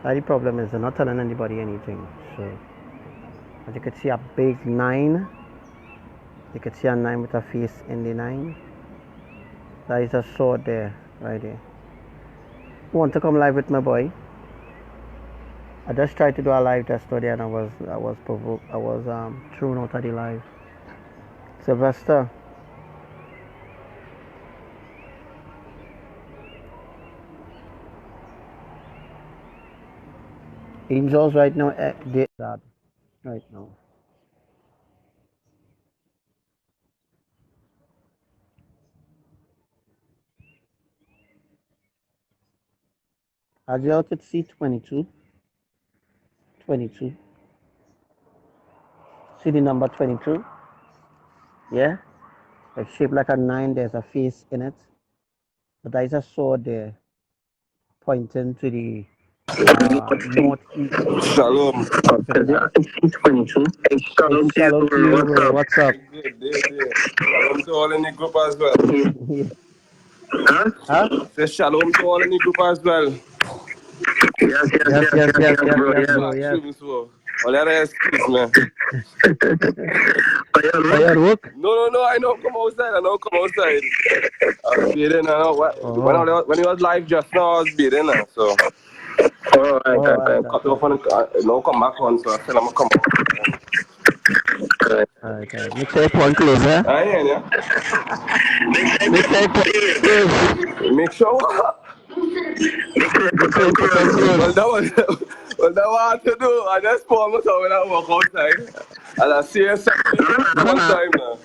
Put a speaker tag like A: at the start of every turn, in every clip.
A: Now the problem is they're not telling anybody anything. So as you can see a big 9. You can see a 9 with a face in the 9. That is a sword there, right there. You want to come live with my boy? I just tried to do a live test today and I was provoked. I was thrown out of the live. Sylvester. Angels right now, they that right now. As you out at see 22. 22. See the number 22? Yeah? It's shaped like a 9, there's a face in it. But there is a sword there pointing to the northeast.
B: Shalom.
A: Hey, shalom to you, bro. What's up?
B: Shalom to all in the group as well.
A: Huh?
B: Say shalom to all in the group as well.
A: Yes, bro. Yes.
B: All that excuse, man.
A: Are you at work?
B: No, I don't come outside. I was bathing, when he was live just now, I was bathing, so. I cut off and now come back on, so I said I'm going to come out.
A: Alright. Make sure you point closer.
B: I hear ya.
A: Make sure you point close.
B: Make sure what?
A: Make sure you point close.
B: Well, that what to do. I just pull myself when I walk outside. And I see a second one time now.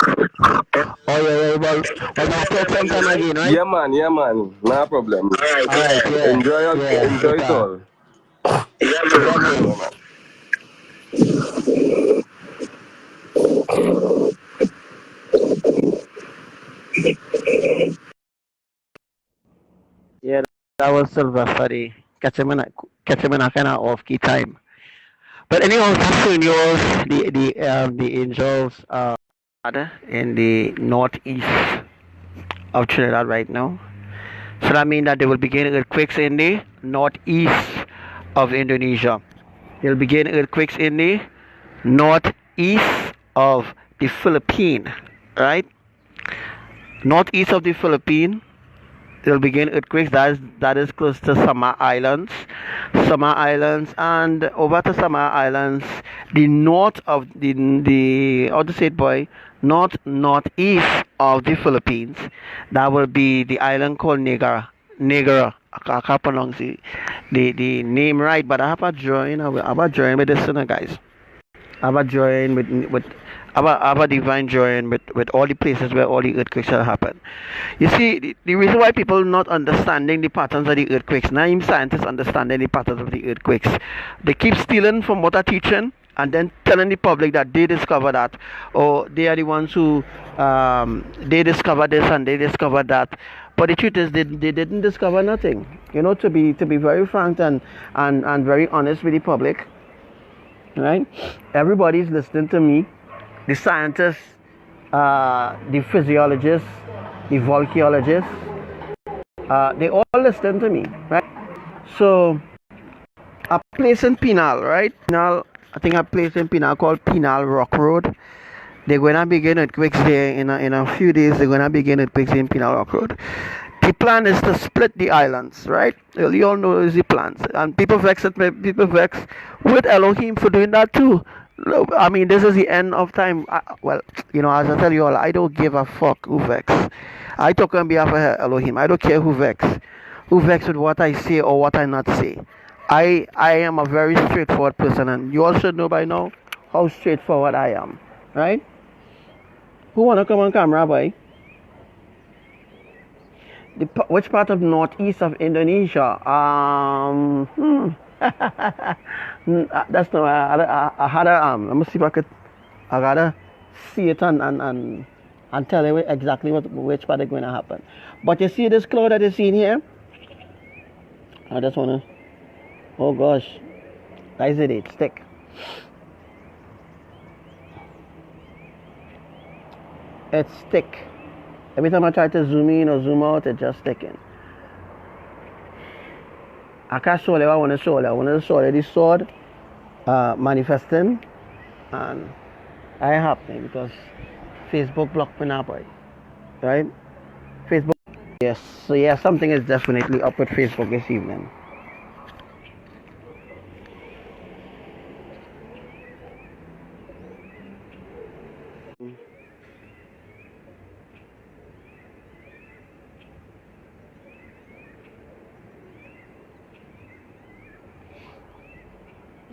A: Oh, yeah, well, now take some time again, right?
B: Yeah, man. No problem.
A: Alright, yeah.
B: Enjoy it all.
A: Yeah, man. Yeah, that was Sylvester. Catch him in a kind of off key time. But anyhow, just showing you the angels in the northeast of Trinidad right now. So that means that they will begin earthquakes in the northeast of Indonesia. They'll begin earthquakes in the northeast of the Philippines, right? Northeast of the Philippines, they'll begin earthquakes. That is close to Samar Islands, and over to Samar Islands, the north of the how to say it, boy, northeast of the Philippines. That will be the island called Negara. I can't pronounce the name right, but I have a drawing. I have a drawing with this, guys. I have a drawing with I have a divine drawing with all the places where all the earthquakes will happen. You see, the reason why people not understanding the patterns of the earthquakes, now even scientists understanding the patterns of the earthquakes, they keep stealing from what I'm teaching and then telling the public that they discover that, or they are the ones who they discover this and they discover that. But the truth is, they didn't discover nothing. You know, to be very frank and very honest with the public, right? Everybody's listening to me. The scientists, the physiologists, the volcanologists, they all listen to me, right? So, a place in Pinal, right? Pinal, I think a place in Pinal called Pinal Rock Road. They're going to begin earthquakes there in a few days. They're going to begin earthquakes in Pinal Rock Road. The plan is to split the islands, right? You all know is the plans, and people vex with Elohim for doing that too. I mean, this is the end of time. Well, you know, as I tell you all, I don't give a fuck who vex. I talk on behalf of Elohim. I don't care who vex with what I say or what I not say. I am a very straightforward person, and you all should know by now how straightforward I am, right? Who wanna come on camera, boy? Which part of northeast of Indonesia? That's no. I had a let me see if I gotta see it and tell you exactly which part is going to happen. But you see this cloud that you see in here? I just wanna. Oh gosh, that is it. It's thick. It's thick. Every time I try to zoom in or zoom out, it's just sticking. I can't show you. I want to show you. I want to show you this sword manifesting, and I happening because Facebook blocked me now, boy. Right? Facebook. Yes. So yeah, something is definitely up with Facebook this evening.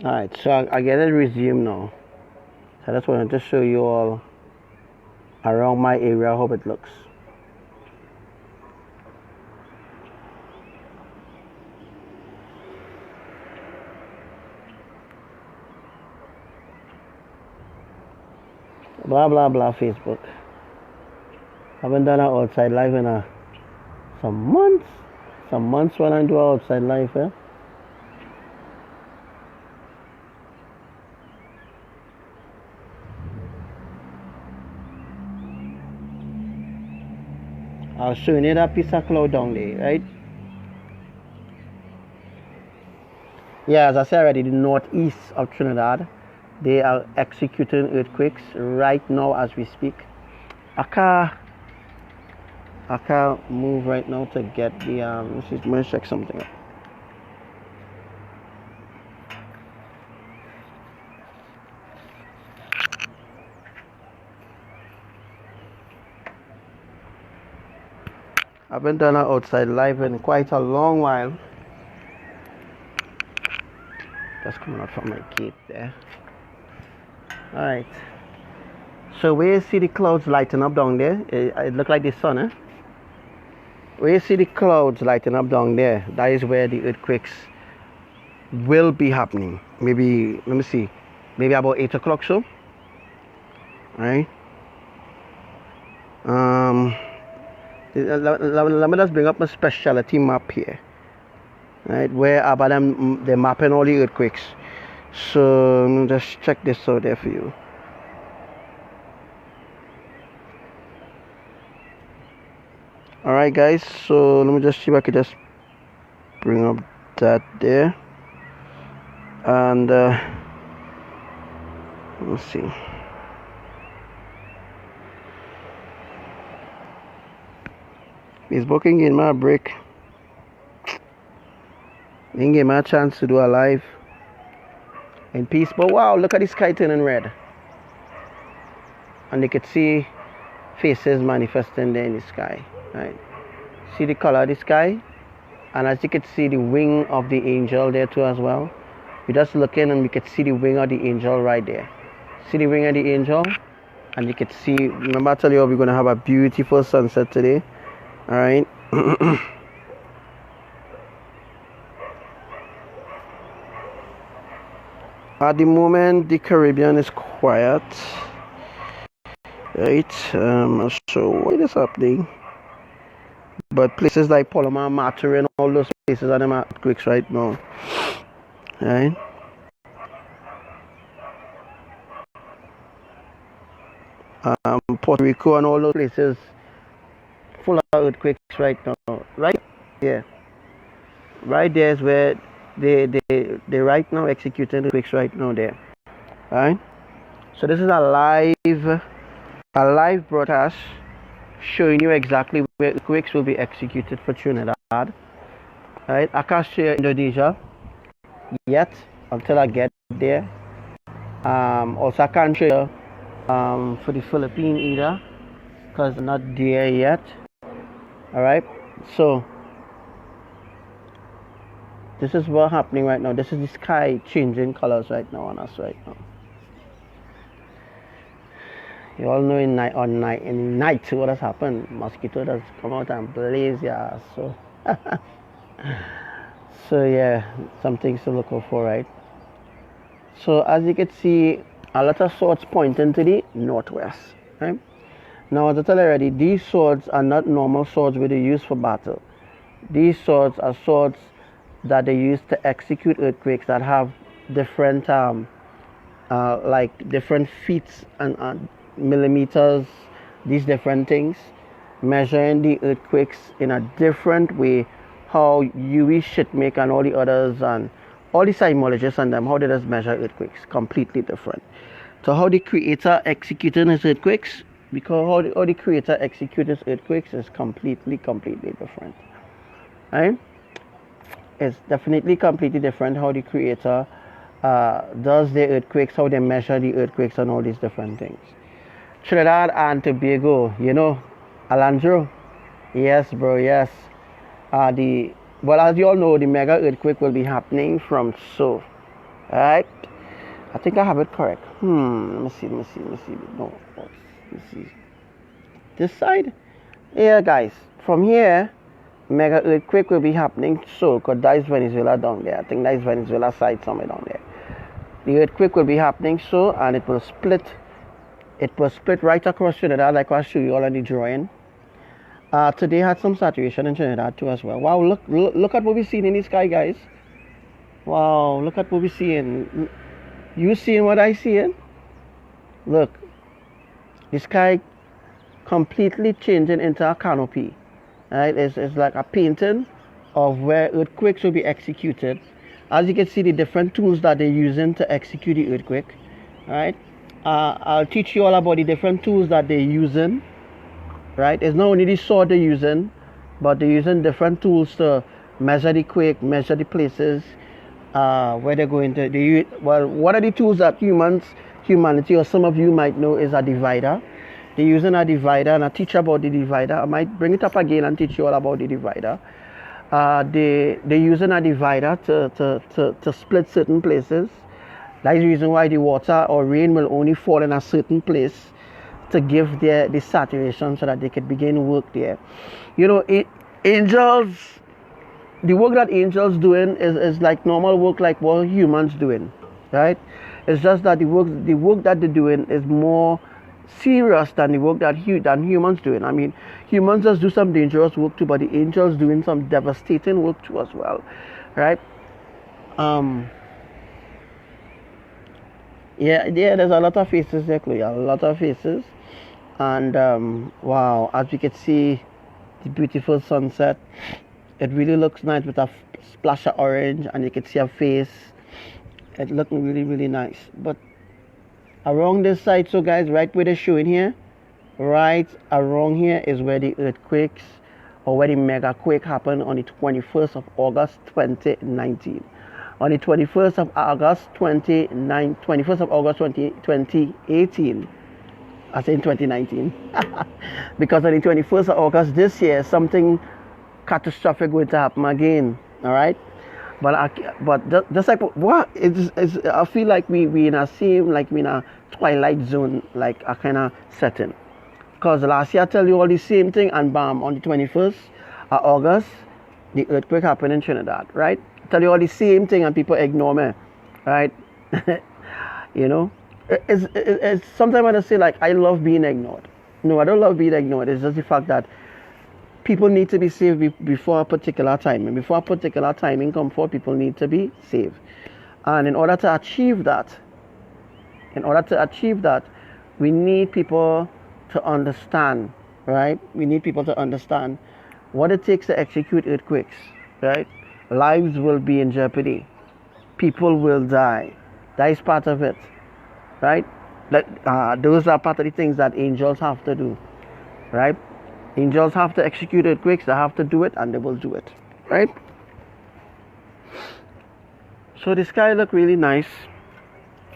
A: Alright, so I get it resumed now. So I just wanted to show you all around my area how it looks. Blah blah blah Facebook. I haven't done an outside live in some months. Some months when I do an outside live, eh? I'll show you that piece of cloud down there, right? Yeah, as I said already, the northeast of Trinidad, they are executing earthquakes right now as we speak. I can't move right now to get the let me check something. I've been done outside live in quite a long while. Just coming out from my gate there. Alright. So where you see the clouds lighting up down there, it look like the sun, eh? Where you see the clouds lighting up down there, that is where the earthquakes will be happening. Maybe, let me see, maybe about 8 o'clock so. Alright. Let me just bring up my specialty map here. Right, where about them they're mapping all the earthquakes. So let me just check this out there for you. Alright guys, so let me just see if I could just bring up that there. And let's see. Facebook ain't getting my break. Ain't getting my chance to do a live in peace. But wow, look at the sky turning red. And you could see faces manifesting there in the sky. Right? See the color of the sky? And as you could see the wing of the angel there too as well. We just look in and we could see the wing of the angel right there. See the wing of the angel? And you could see, remember I tell you we're going to have a beautiful sunset today. Alright. At the moment the Caribbean is quiet. Right. So what is happening? But places like Paloma, Matare and all those places are them earthquakes right now. Right. Puerto Rico and all those places full of earthquakes right now. Right? Yeah. Right there is where they right now executing earthquakes right now there. Right? So this is a live broadcast showing you exactly where earthquakes will be executed for Trinidad. Right? I can't show you Indonesia yet until I get there. Also I can't show you for the Philippines either because I'm not there yet. Alright, so this is what's happening right now. This is the sky changing colors right now on us right now. You all know in night what has happened. Mosquito does come out and blaze your ass. So so yeah, some things to look out for, right? So as you can see, a lot of swords pointing to the northwest, right? Now, as I tell you already, these swords are not normal swords where they use for battle. These swords are swords that they use to execute earthquakes that have different, like different feet and millimeters, these different things, measuring the earthquakes in a different way how Yui Shitmak and all the others and all the seismologists and them, how they just measure earthquakes, completely different. So how the creator executing his earthquakes, because how the creator executes his earthquakes is completely different. Right? It's definitely completely different how the creator does the earthquakes, how they measure the earthquakes and all these different things. Trinidad and Tobago, you know, Alejandro, yes bro, yes. Well, as you all know, the mega earthquake will be happening from so, right? I think I have it correct. Let me see. No, let me see. This side? Yeah, guys. From here, mega earthquake will be happening so, because that is Venezuela down there. I think that is Venezuela side somewhere down there. The earthquake will be happening so, and it will split. It will split right across Trinidad, like I'll show you all in the drawing. Today had some saturation in Trinidad too as well. Wow, look at what we're seeing in the sky, guys. Wow, look at what we're seeing. You seeing what I seeing? Look, the sky completely changing into a canopy. Right? It's like a painting of where earthquakes will be executed. As you can see, the different tools that they're using to execute the earthquake. Right? I'll teach you all about the different tools that they're using. Right? It's not only the sword they're using, but they're using different tools to measure the quake, measure the places where they're going to. Well, one of the tools that humanity, or some of you might know, is a divider. They're using a divider, and I teach about the divider. I might bring it up again and teach you all about the divider. They're using a divider to split certain places. That is the reason why the water or rain will only fall in a certain place, to give the saturation so that they could begin work there. You know, angels, the work that angels doing is like normal work, like what humans doing, right? It's just that the work that they're doing is more serious than the work that humans doing. I mean, humans just do some dangerous work too, but the angels doing some devastating work too as well, right? Yeah, there's a lot of faces there, Chloe, a lot of faces. And wow, as you can see, the beautiful sunset. It really looks nice with a splash of orange, and you can see a face. It's looking really nice. But around this side, so guys, right where they're showing here, right around here is where the earthquakes, or where the mega quake happened on the 21st of August 2019. On the 21st of August 2018. I say in 2019 because on the 21st of August this year, something catastrophic going to happen again. All right, but just like what I feel like we in a same, like we in a twilight zone, like a kind of setting. Because last year I tell you all the same thing, and bam, on the 21st of August, the earthquake happened in Trinidad. Right, I tell you all the same thing, and people ignore me. Right, you know. It's sometimes when I say, like, I love being ignored. No, I don't love being ignored. It's just the fact that people need to be saved before a particular time. And before a particular timing comes forth, people need to be saved. And in order to achieve that, we need people to understand, right? We need people to understand what it takes to execute earthquakes, right? Lives will be in jeopardy. People will die. That is part of it. Right? Those are part of the things that angels have to do. Right? Angels have to execute earthquakes. They have to do it, and they will do it. Right? So the sky look really nice.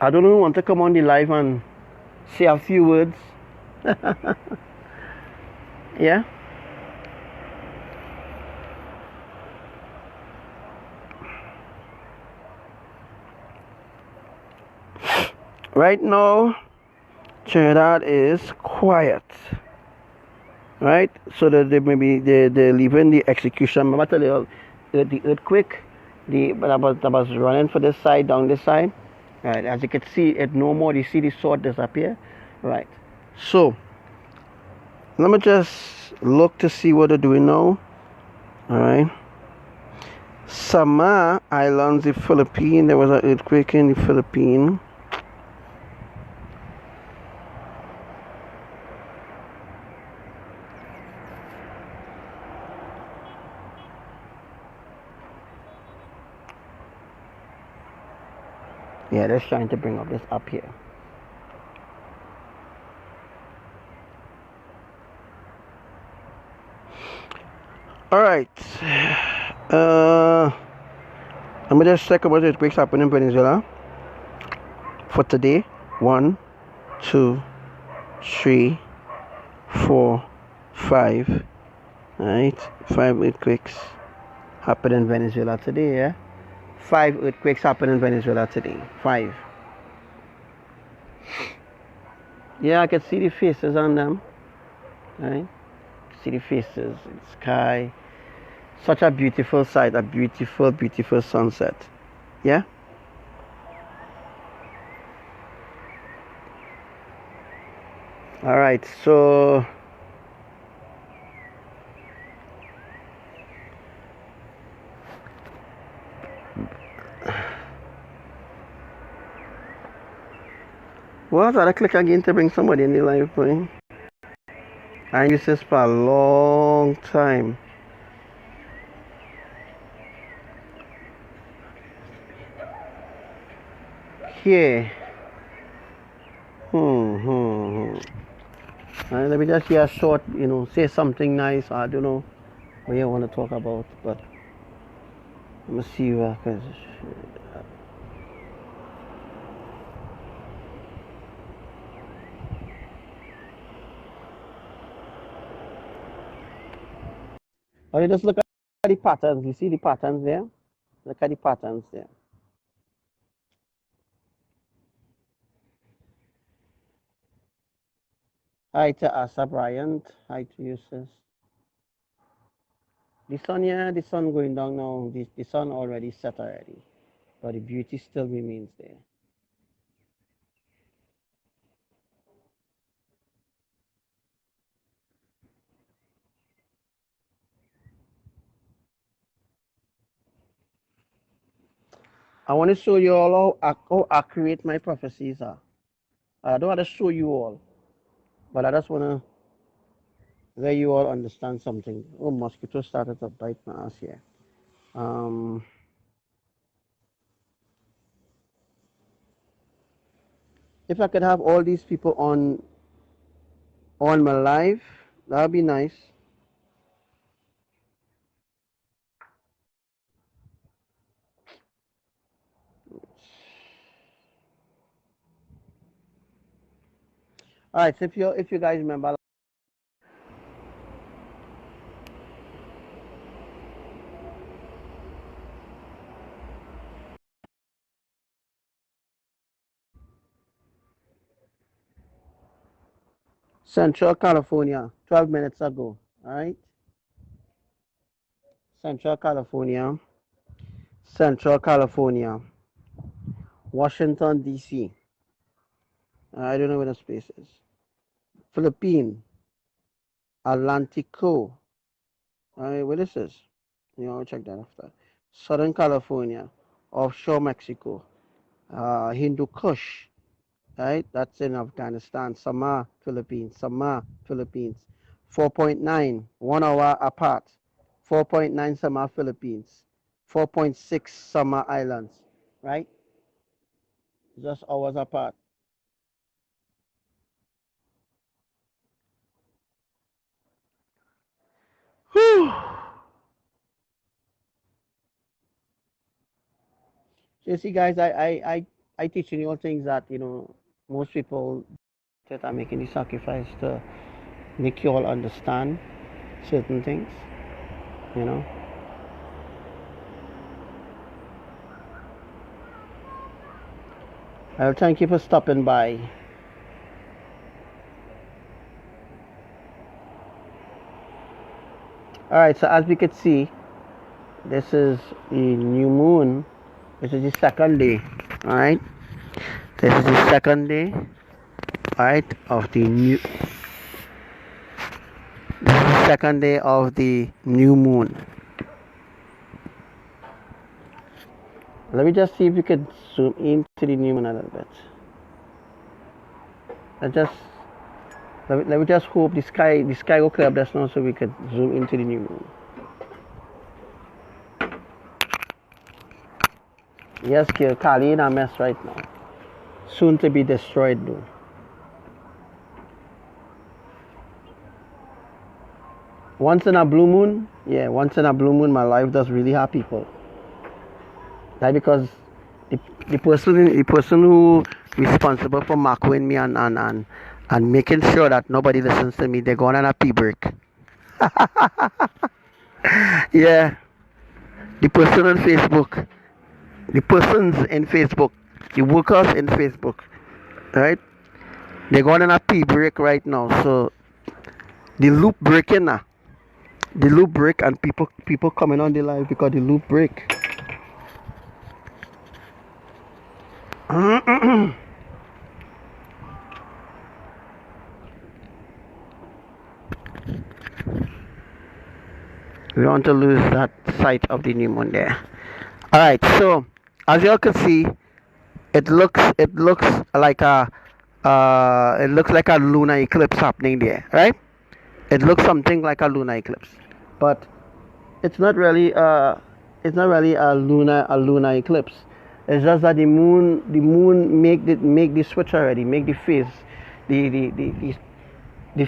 A: I don't know who want to come on the live and say a few words. Yeah? Right now, Trinidad is quiet. Right? So that they're leaving the execution. Remember, I tell you, the earthquake, but I was running for this side, down this side. Right? As you can see, it no more. You see the sword disappear. Right? So, let me just look to see what they're doing now. Alright. Samar Islands, the Philippines. There was an earthquake in the Philippines. Yeah, they're trying to bring up this up here. All right. I'm gonna just check what earthquakes happen in Venezuela for today. 1, 2, 3, 4, 5. Right, 5 earthquakes happen in Venezuela today. Yeah, 5 earthquakes happen in Venezuela today. 5. Yeah, I can see the faces on them. Right, see the faces, the sky. Such a beautiful sight, a beautiful, beautiful sunset. Yeah. All right, so what? I click again to bring somebody in the live, boy. I use this for a long time. Here. Let me just hear a short, say something nice. I don't know what you want to talk about, but let me see you. Or you just look at the patterns. You see the patterns there? Look at the patterns there. Hi to Asa Bryant. Hi to you, sis. The sun, yeah, the sun going down now. The sun already set already, but the beauty still remains there. I want to show you all how accurate my prophecies are. I don't want to show you all, but I just want to let you all understand something. Oh, mosquito started to bite my ass here. Um, if I could have all these people on my live, that would be nice. All right, so if you guys remember, Central California, 12 minutes ago. All right, Central California, Central California, Washington D.C. I don't know where the space is. Philippines, Atlantico. All right, where this is? I'll check that after. Southern California, offshore Mexico, Hindu Kush, right? That's in Afghanistan. Samar, Philippines. Samar, Philippines. 4.9, 1 hour apart. 4.9 Samar, Philippines. 4.6 Samar Islands, right? Just hours apart. Whew. So you see, guys, I teaching you all things that, most people that are making the sacrifice to make you all understand certain things, you know. I'll thank you for stopping by. All right, so as we can see, this is the new moon. This is the second day. All right, this is the second day. All right, of the new. This is the second day of the new moon. Let me just see if we can zoom into the new moon a little bit. Let me just hope the sky will clear up just now so we could zoom into the new moon. Yes, kill Kali in a mess right now. Soon to be destroyed though. Once in a blue moon, yeah, once in a blue moon, my life does really have people. Right, because the person who responsible for marking me and making sure that nobody listens to me, they're going on a pee break. Yeah, the person on Facebook, the persons in Facebook, the workers in Facebook, right? They're going on a pee break right now. So the loop breaking now. The loop break and people coming on the live because the loop break. We want to lose that sight of the new moon there. All right, so as y'all can see, it looks like a lunar eclipse happening there, right? It looks something like a lunar eclipse, but it's not really a lunar eclipse. It's just that the moon make the switch already, make the phase, the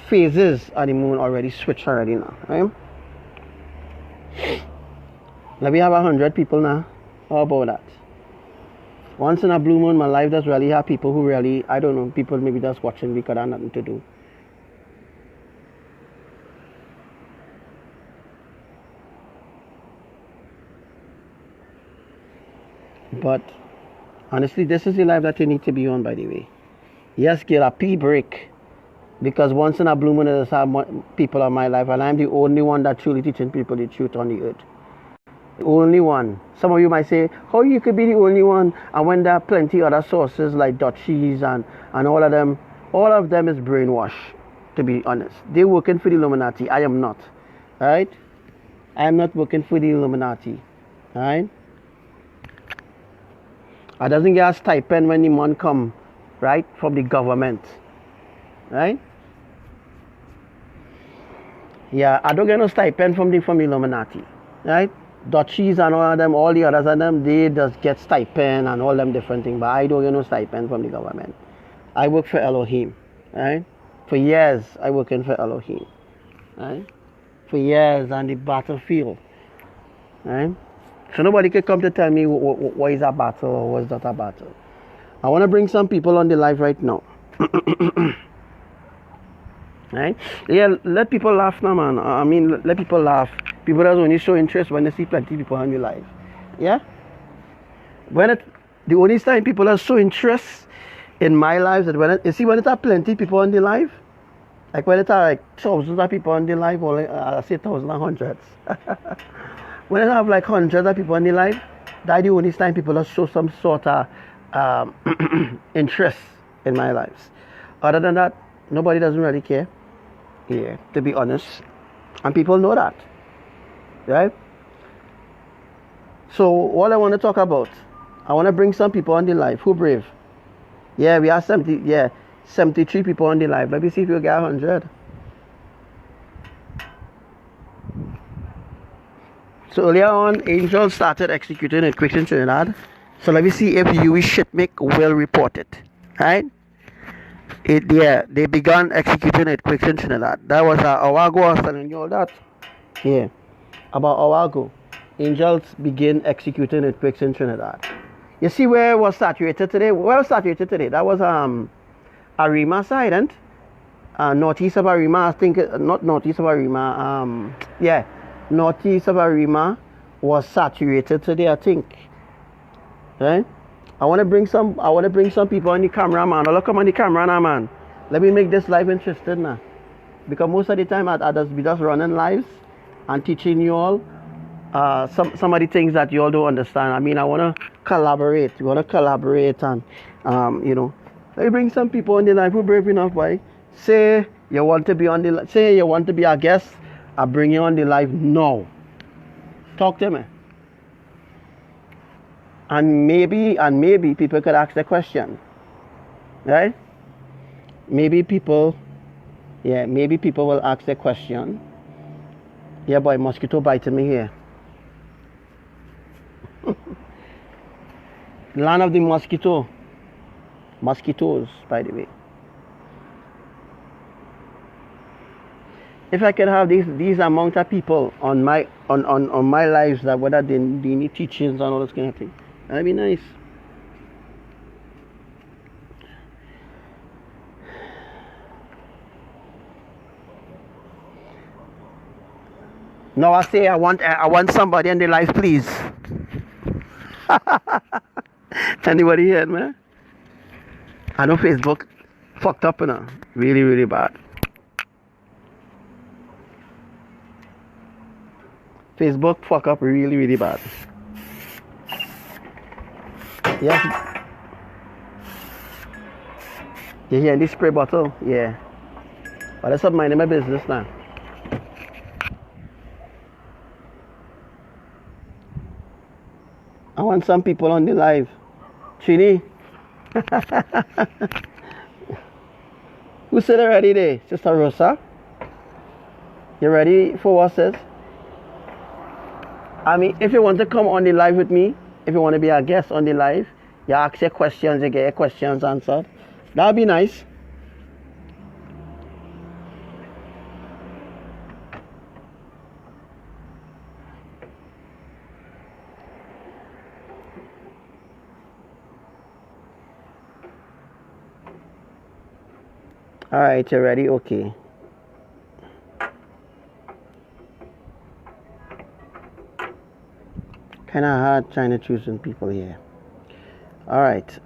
A: phases of the moon already switch already now, right? Let me have 100 people now. How about that? Once in a blue moon, my life does really have people who really, I don't know, people maybe just watching because I have nothing to do. But honestly, this is the life that you need to be on, by the way. Yes, get a pee break. Because once in a blue moon, there's people in my life, and I'm the only one that truly teaching people the truth on the earth. The only one. Some of you might say, how you could be the only one? And when there are plenty other sources like Dutchies and all of them is brainwash, to be honest. They're working for the Illuminati. I am not. Alright? I am not working for the Illuminati. Alright? I doesn't get a stipend when the money come, right, from the government. Right? Yeah, I don't get no stipend from the Illuminati. Right? Dutchies and all of them, all the others of them, they just get stipend and all them different things, but I don't get no stipend from the government. I work for Elohim. Right? For years I working for Elohim. Right? For years on the battlefield. Right? So nobody can come to tell me what is a battle or what is not a battle. I want to bring some people on the live right now. Right? Yeah, let people laugh now, man. I mean, let people laugh. People that only show interest when they see plenty people on the live. Yeah? The only time people are so interest in my lives that when it are plenty people on the live, like when it are like thousands of people on the live, or like, I say thousands and hundreds. When I have like hundreds of people on the live, that's the only time people show some sort of interest in my lives. Other than that, nobody doesn't really care. Yeah, to be honest. And people know that. Right? So what I want to talk about, I want to bring some people on the live. Who brave? Yeah, we have 73 people on the live. Let me see if you get 100. So earlier on, Angel started executing earthquakes in Trinidad. So let me see if Yui Shipmek will report it. Right? They began executing earthquakes in Trinidad. That was an hour ago. I was telling you all that. Yeah. About an hour ago, Angels began executing earthquakes in Trinidad. You see where it was saturated today? Where it was saturated today? That was Arima side, and northeast of Arima. I think not northeast of Arima. Yeah. Northeast of Arima was saturated today, I think. Right? I want to bring some people on the camera, man. I'll come on the camera now, man. Let me make this live interesting now. Because most of the time I just be just running lives and teaching you all some of the things that you all don't understand. I mean, I want to collaborate. We want to collaborate and let me bring some people on the live who brave enough, boy. Say you want to be a guest. I bring you on the live now. Talk to me. And maybe people could ask the question. Right? Maybe people will ask the question. Yeah, boy, mosquito biting me here. Land of the mosquitoes, by the way. If I could have these amount of people on my lives that whether they need teachings and all this kind of thing, that'd be nice. No, I say I want somebody in their life, please. Anybody here, man? I know Facebook fucked up, you know, really, really bad. Facebook fuck up really, really bad. Yes. You hear this spray bottle? Yeah. But that's not minding my business now. I want some people on the live. Chini. Who said already there? Sister Rosa? You ready for what, sis? I mean, if you want to come on the live with me, if you want to be a guest on the live, you ask your questions, you get your questions answered. That would be nice. Alright, you ready? Okay. Kind of hard trying to choose some people here. Alright.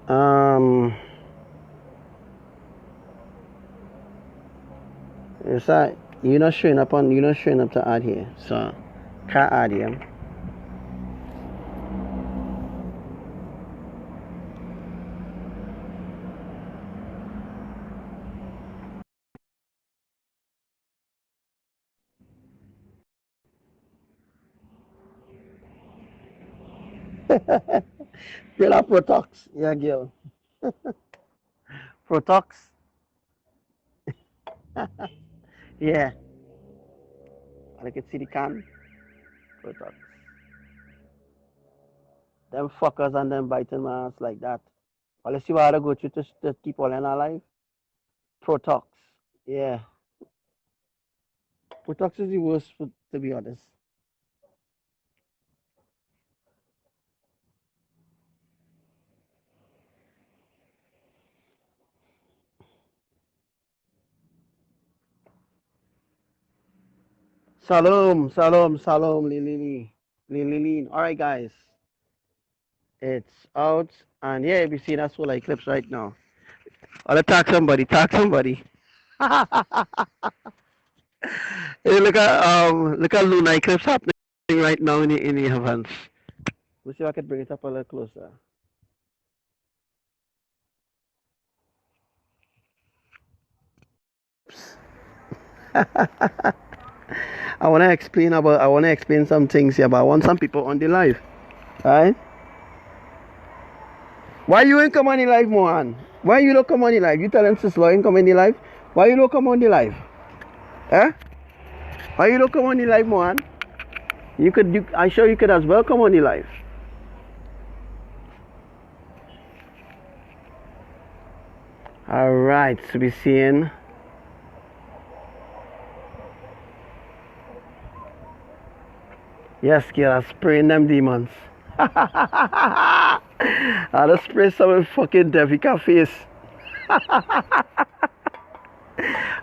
A: You're not showing up to add here. So can't add here. Fill up Protox. Yeah, girl. Protox. Yeah. I can see the can. Protox. Them fuckers and them biting my ass like that. Well, let's see what I go through to keep all in our life. Protox. Yeah. Protox is the worst, to be honest. Salom, Lili. All right, guys. It's out, and yeah, we see that solar eclipse right now. I'll tag somebody. Hey, look at lunar eclipse happening right now in the heavens. Let's see if I can bring it up a little closer. I wanna explain some things here, but I want some people on the live. Alright? Why you ain't come on the live, Mohan? Why you don't come on the live? You telling Sis Law ain't come on the live? Why you don't come on the live? Eh? Why you don't come on the live, Mohan? I'm sure you could as well come on the live. Alright, so we're seeing. Yes, girl, I'm spraying them demons. I just spray some fucking Devika face.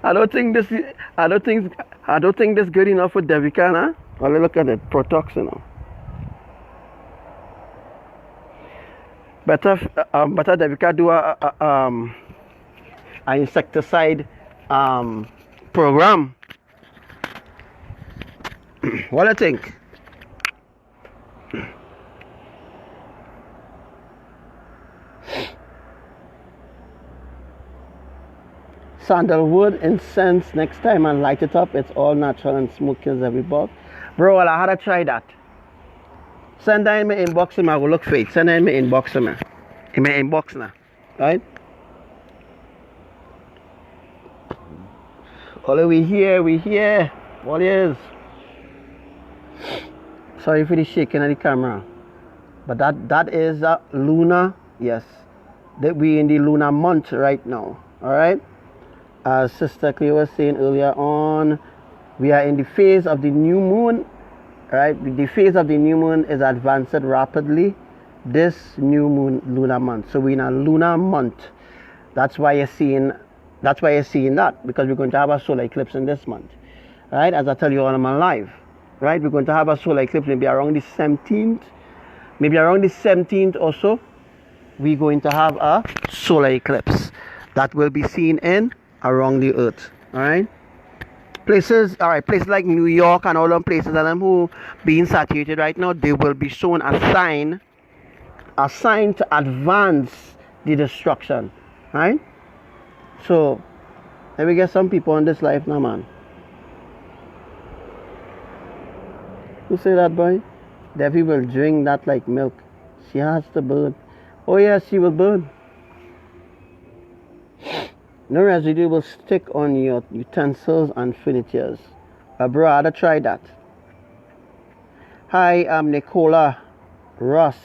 A: I don't think this good enough for Devika, nah? Well, look at it, Protox, you know. Better Devika do a insecticide program. What do you think? Sandalwood incense next time and light it up. It's all natural and smoke kills every bug. Bro, well, I had to try that. Send that in my inbox and I will look for it. Send that in my inbox man. In my inbox now. Right? All we here. What is? Sorry for the shaking of the camera. But that is a lunar, yes. That we in the lunar month right now. All right. As Sister Clay was saying earlier on, we are in the phase of the new moon. Right. The phase of the new moon is advanced rapidly this new moon lunar month. So we're in a lunar month. That's why you're seeing that, because we're going to have a solar eclipse in this month. Right, as I tell you all in my live. Right, we're going to have a solar eclipse maybe around the 17th. Maybe around the 17th or so, we're going to have a solar eclipse that will be seen in around the earth. All right. Places like New York and all them places and them who being saturated right now, they will be shown a sign to advance the destruction. Right? So let me get some people in this life now, man. Who say that, boy? Debbie will drink that like milk. She has to burn. Oh yeah, she will burn. No residue will stick on your utensils and furnitures. Bro, I'd try that. Hi, I'm Nicola Ross.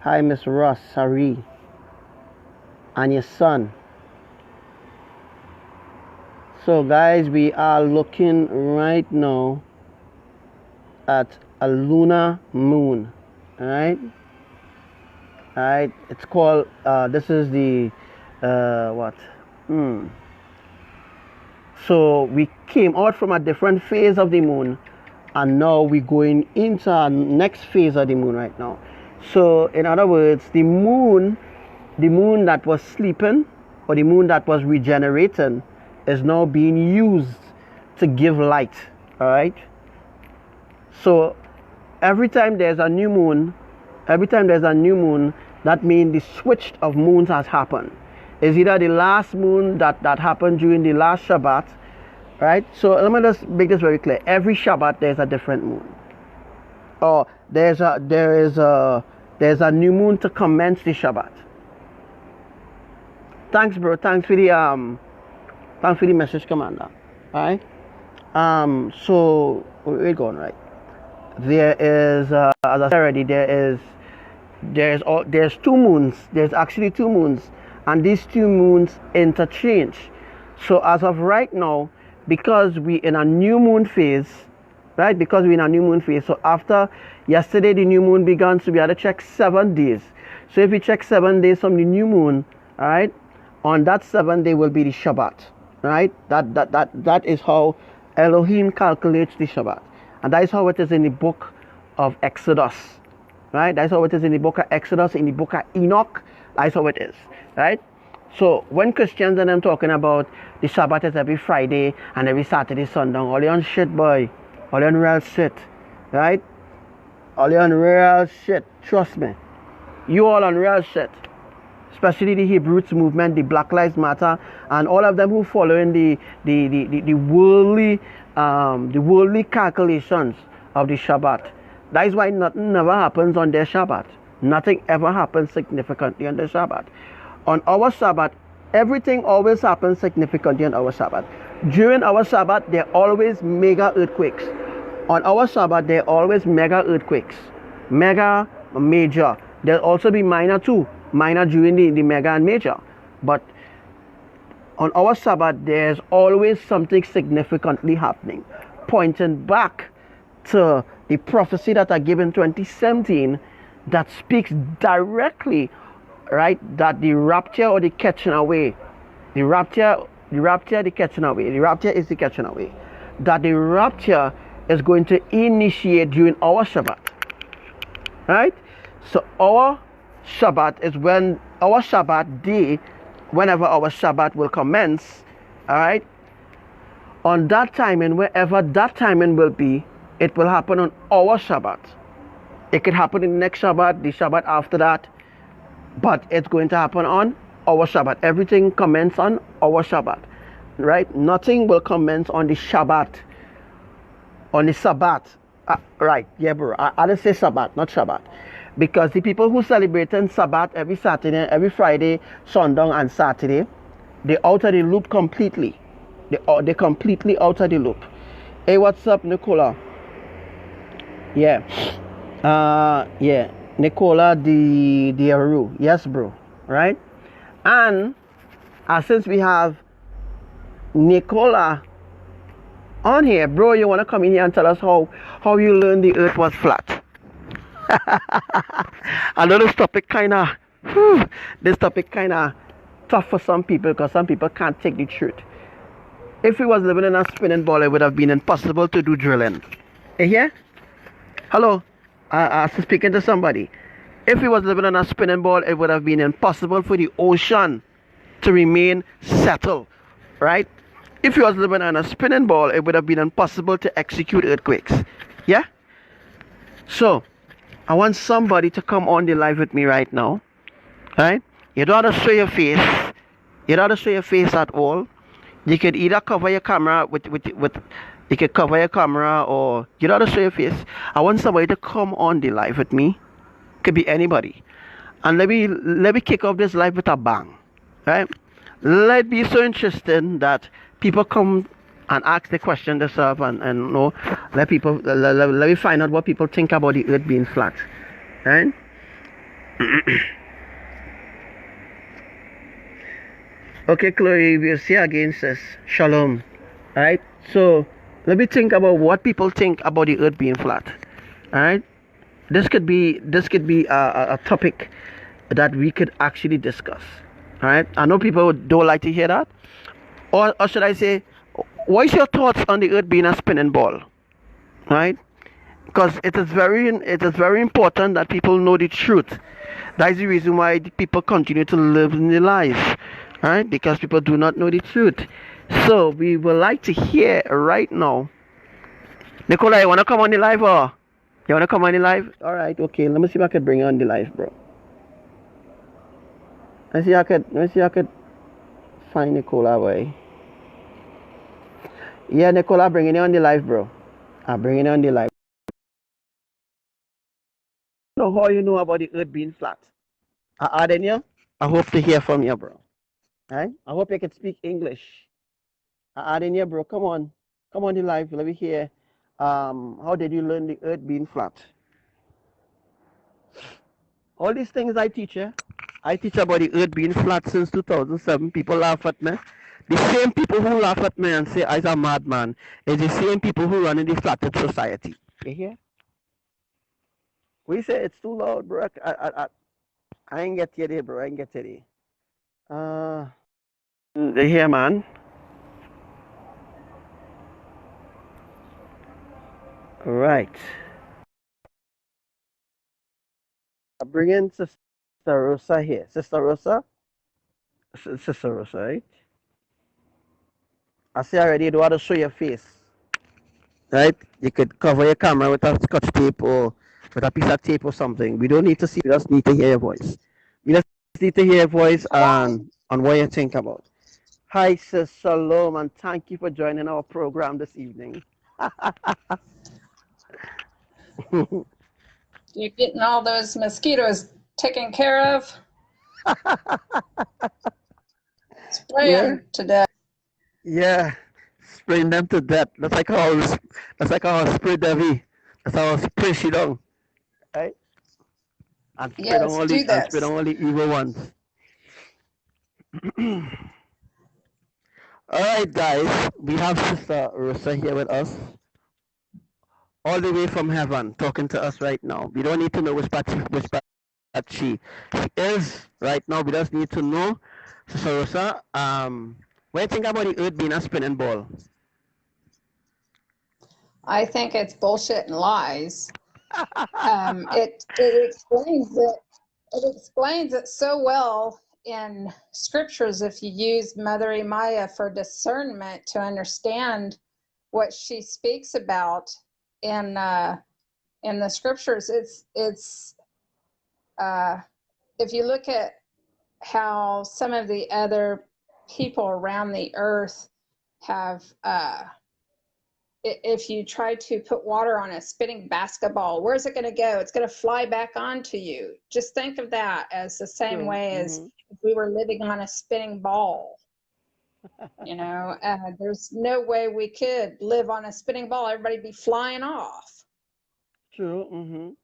A: Hi, Miss Ross, Sari. And your son. So guys, we are looking right now at a lunar moon. Alright? Alright, it's called, this is the, So we came out from a different phase of the moon, and now we're going into our next phase of the moon right now. So in other words, the moon that was sleeping, or the moon that was regenerating, is now being used to give light. All right. So every time there's a new moon, that means the switch of moons has happened. It's either the last moon that happened during the last Shabbat, right? So let me just make this very clear. Every Shabbat there's a different moon. Or there's a new moon to commence the Shabbat. Thanks, bro. Thanks for the message, Commander. All right. So we're going right. There is, as I said already, there's two moons. There's actually two moons, and these two moons interchange. So as of right now, because we're in a new moon phase, right? Because we're in a new moon phase. So after yesterday, the new moon began, so we had to check 7 days. So if we check 7 days from the new moon, all right, on that 7th day will be the Shabbat, right? That is how Elohim calculates the Shabbat. And that is how it is in the book of Exodus, right? That's how it is in the book of Exodus, in the book of Enoch. That's how it is, right? So when Christians and them talking about the Shabbat is every Friday and every Saturday sundown, all you on shit, boy. All you on real shit, right? All you on real shit. Trust me. You all on real shit. Especially the Hebrews movement, the Black Lives Matter, and all of them who following the worldly calculations of the Shabbat. That is why nothing never happens on their Shabbat. Nothing ever happens significantly on their Shabbat. On our Shabbat, everything always happens significantly on our Shabbat. During our Shabbat, there are always mega earthquakes. On our Shabbat, there are always mega earthquakes. Mega, major. There'll also be minor too. Minor during the mega and major. But on our Shabbat, there's always something significantly happening, pointing back to the prophecy that I gave in 2017 that speaks directly, right, that the rapture or the catching away, the rapture is the catching away, that the rapture is going to initiate during our Shabbat, right? So our Shabbat is when our Shabbat day, whenever our Shabbat will commence, all right, on that timing, wherever that timing will be, it will happen on our Shabbat. It could happen in the next Shabbat, the Shabbat after that, but it's going to happen on our Shabbat. Everything commences on our Shabbat, right? Nothing will commence on the Shabbat, on the Sabbath. Right, yeah, bro. I didn't say Sabbath, not Shabbat. Because the people who celebrate in Sabbath every Saturday, every Friday, sundown and Saturday, they out of the loop completely. They completely out of the loop. Hey, what's up, Nicola? Yeah. Yeah. Nicola the Aru. Yes, bro. Right? And since we have Nicola on here, bro, you wanna come in here and tell us how you learned the earth was flat? I know this topic kinda tough for some people because some people can't take the truth. If we was living in a spinning ball, it would have been impossible to do drilling. You hear? Hello? Speaking to somebody. If we was living on a spinning ball, it would have been impossible for the ocean to remain settled, right? If you was living on a spinning ball, it would have been impossible to execute earthquakes. Yeah? So, I want somebody to come on the live with me right now, right? You don't have to show your face. You don't have to show your face at all. You could either cover your camera with you could cover your camera or you don't have to show your face. I want somebody to come on the live with me. Could be anybody. And let me kick off this live with a bang. Right? Let it be so interesting that people come and ask the question themselves and you know, let me find out what people think about the earth being flat. Right? Okay, Chloe, we'll see you again, sis. Shalom. Alright? So let me think about what people think about the earth being flat. Alright? This could be a topic that we could actually discuss. Alright? I know people don't like to hear that. Or should I say, what is your thoughts on the earth being a spinning ball? Right? Because it is very important that people know the truth. That is the reason why people continue to live in the lies. Right? Because people do not know the truth. So we would like to hear right now. Nicola, you wanna come on the live or? You wanna come on the live? Alright, okay. Let me see if I could bring you on the live, bro. Let me see if I could find Nicola away. Yeah, Nicola, bringing you on the live, bro. I'm bringing you on the live. I don't know how you know about the earth being flat. Adenia, I hope to hear from you, bro. Right? I hope you can speak English. Adenia, bro, come on. Come on the live. Let me hear. How did you learn the earth being flat? All these things I teach you. I teach about the earth being flat since 2007. People laugh at me. The same people who laugh at me and say I'm a madman is the same people who run in the flat earth society. You hear? We say it's too loud, bro. I ain't get you there, bro. I ain't get you there. You hear, man? Right. I bring in Sister Rosa here. Sister Rosa? Sister Rosa, right? I see already you don't want to show your face. Right? You could cover your camera with a scotch tape or with a piece of tape or something. We don't need to see, we just need to hear your voice. We just need to hear your voice and on what you think about. Hi, sis, shalom, and thank you for joining our program this evening.
C: You're getting all those mosquitoes taken care of? Spray them to death.
A: Yeah, spraying them to death. That's like how I spray Devi. That's how I spray she down. Right? And spray
C: Yes, do this.
A: down all the evil ones. Alright guys, we have Sister Rosa here with us. All the way from heaven, talking to us right now. We don't need to know which part she is right now. We just need to know, Sister Rosa, what do you think about the earth being a spinning ball?
C: I think it's bullshit and lies. It explains it. It explains it so well in scriptures if you use Mother Emaya for discernment to understand what she speaks about in the scriptures. It's if you look at how some of the other people around the earth have if you try to put water on a spinning basketball, where's it going to go? It's going to fly back onto you. Just think of that as the same way as if we were living on a spinning ball. You know, there's no way we could live on a spinning ball. Everybody'd be flying off.
A: True.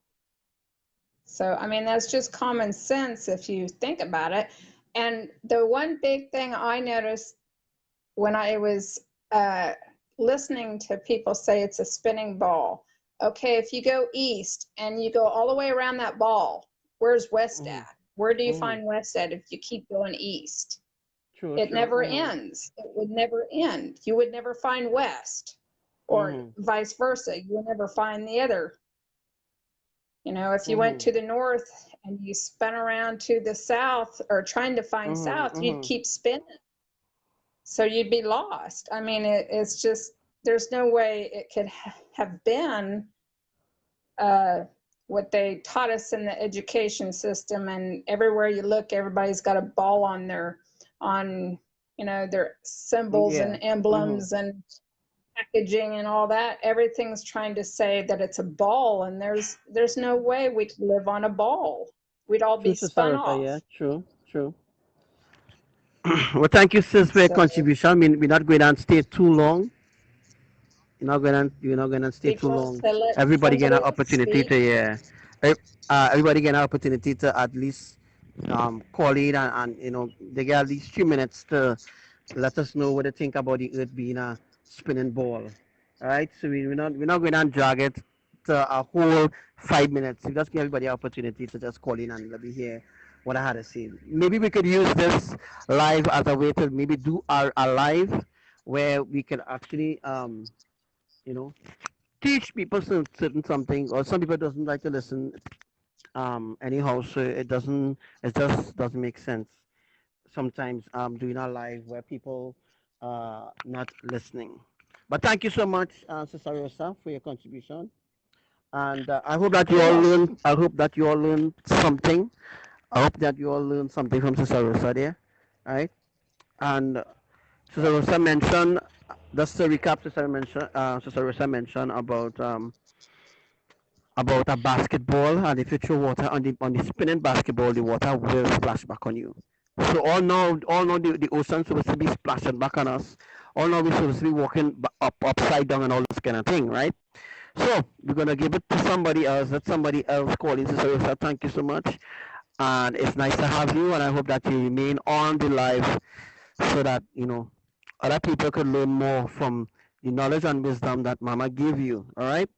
C: So, I mean, that's just common sense if you think about it. And the one big thing I noticed when I was listening to people say it's a spinning ball. Okay, if you go east and you go all the way around that ball, where's west at? Where do you find west at if you keep going east?
A: True,
C: It
A: true.
C: never ends. It would never end. You would never find west, or vice versa. You would never find the other. You know, if you went to the north and you spun around to the south or trying to find south, you'd keep spinning. So you'd be lost. I mean, it's just, there's no way it could have been what they taught us in the education system. And everywhere you look, everybody's got a ball on their, you know, their symbols and emblems and packaging and all that. Everything's trying to say that it's a ball, and there's no way we could live on a ball. We'd all be spun off.
A: Yeah, true, true. Well, thank you, sis, for your contribution. I mean, we're not going to stay too long. You're not gonna stay too long. Everybody get an opportunity to everybody get an opportunity to at least call in and you know they get at least 3 minutes to let us know what they think about the earth being a spinning ball. All right, so we're not going to drag it to a whole 5 minutes. We just give everybody an opportunity to just call in and let me hear what I had to say. Maybe we could use this live as a way to maybe do a live where we can actually you know teach people certain something, or some people doesn't like to listen anyhow, so it just doesn't make sense sometimes doing a live where people not listening. But thank you so much, Sister Rosa, for your contribution, and I hope that you all learn. I hope that you all learned something. I hope that you all learned something from Sister Rosa there, right? And Sister Rosa mentioned, just to recap, Sister Rosa mentioned about a basketball, and if you throw water on the spinning basketball, the water will splash back on you. So all now the ocean's supposed to be splashing back on us. All now we're supposed to be walking upside down and all this kind of thing, right? So we're gonna give it to somebody else. Let somebody else call in. Sister Rosa, thank you so much, and it's nice to have you. And I hope that you remain on the live so that you know other people could learn more from the knowledge and wisdom that Mama gave you. All right.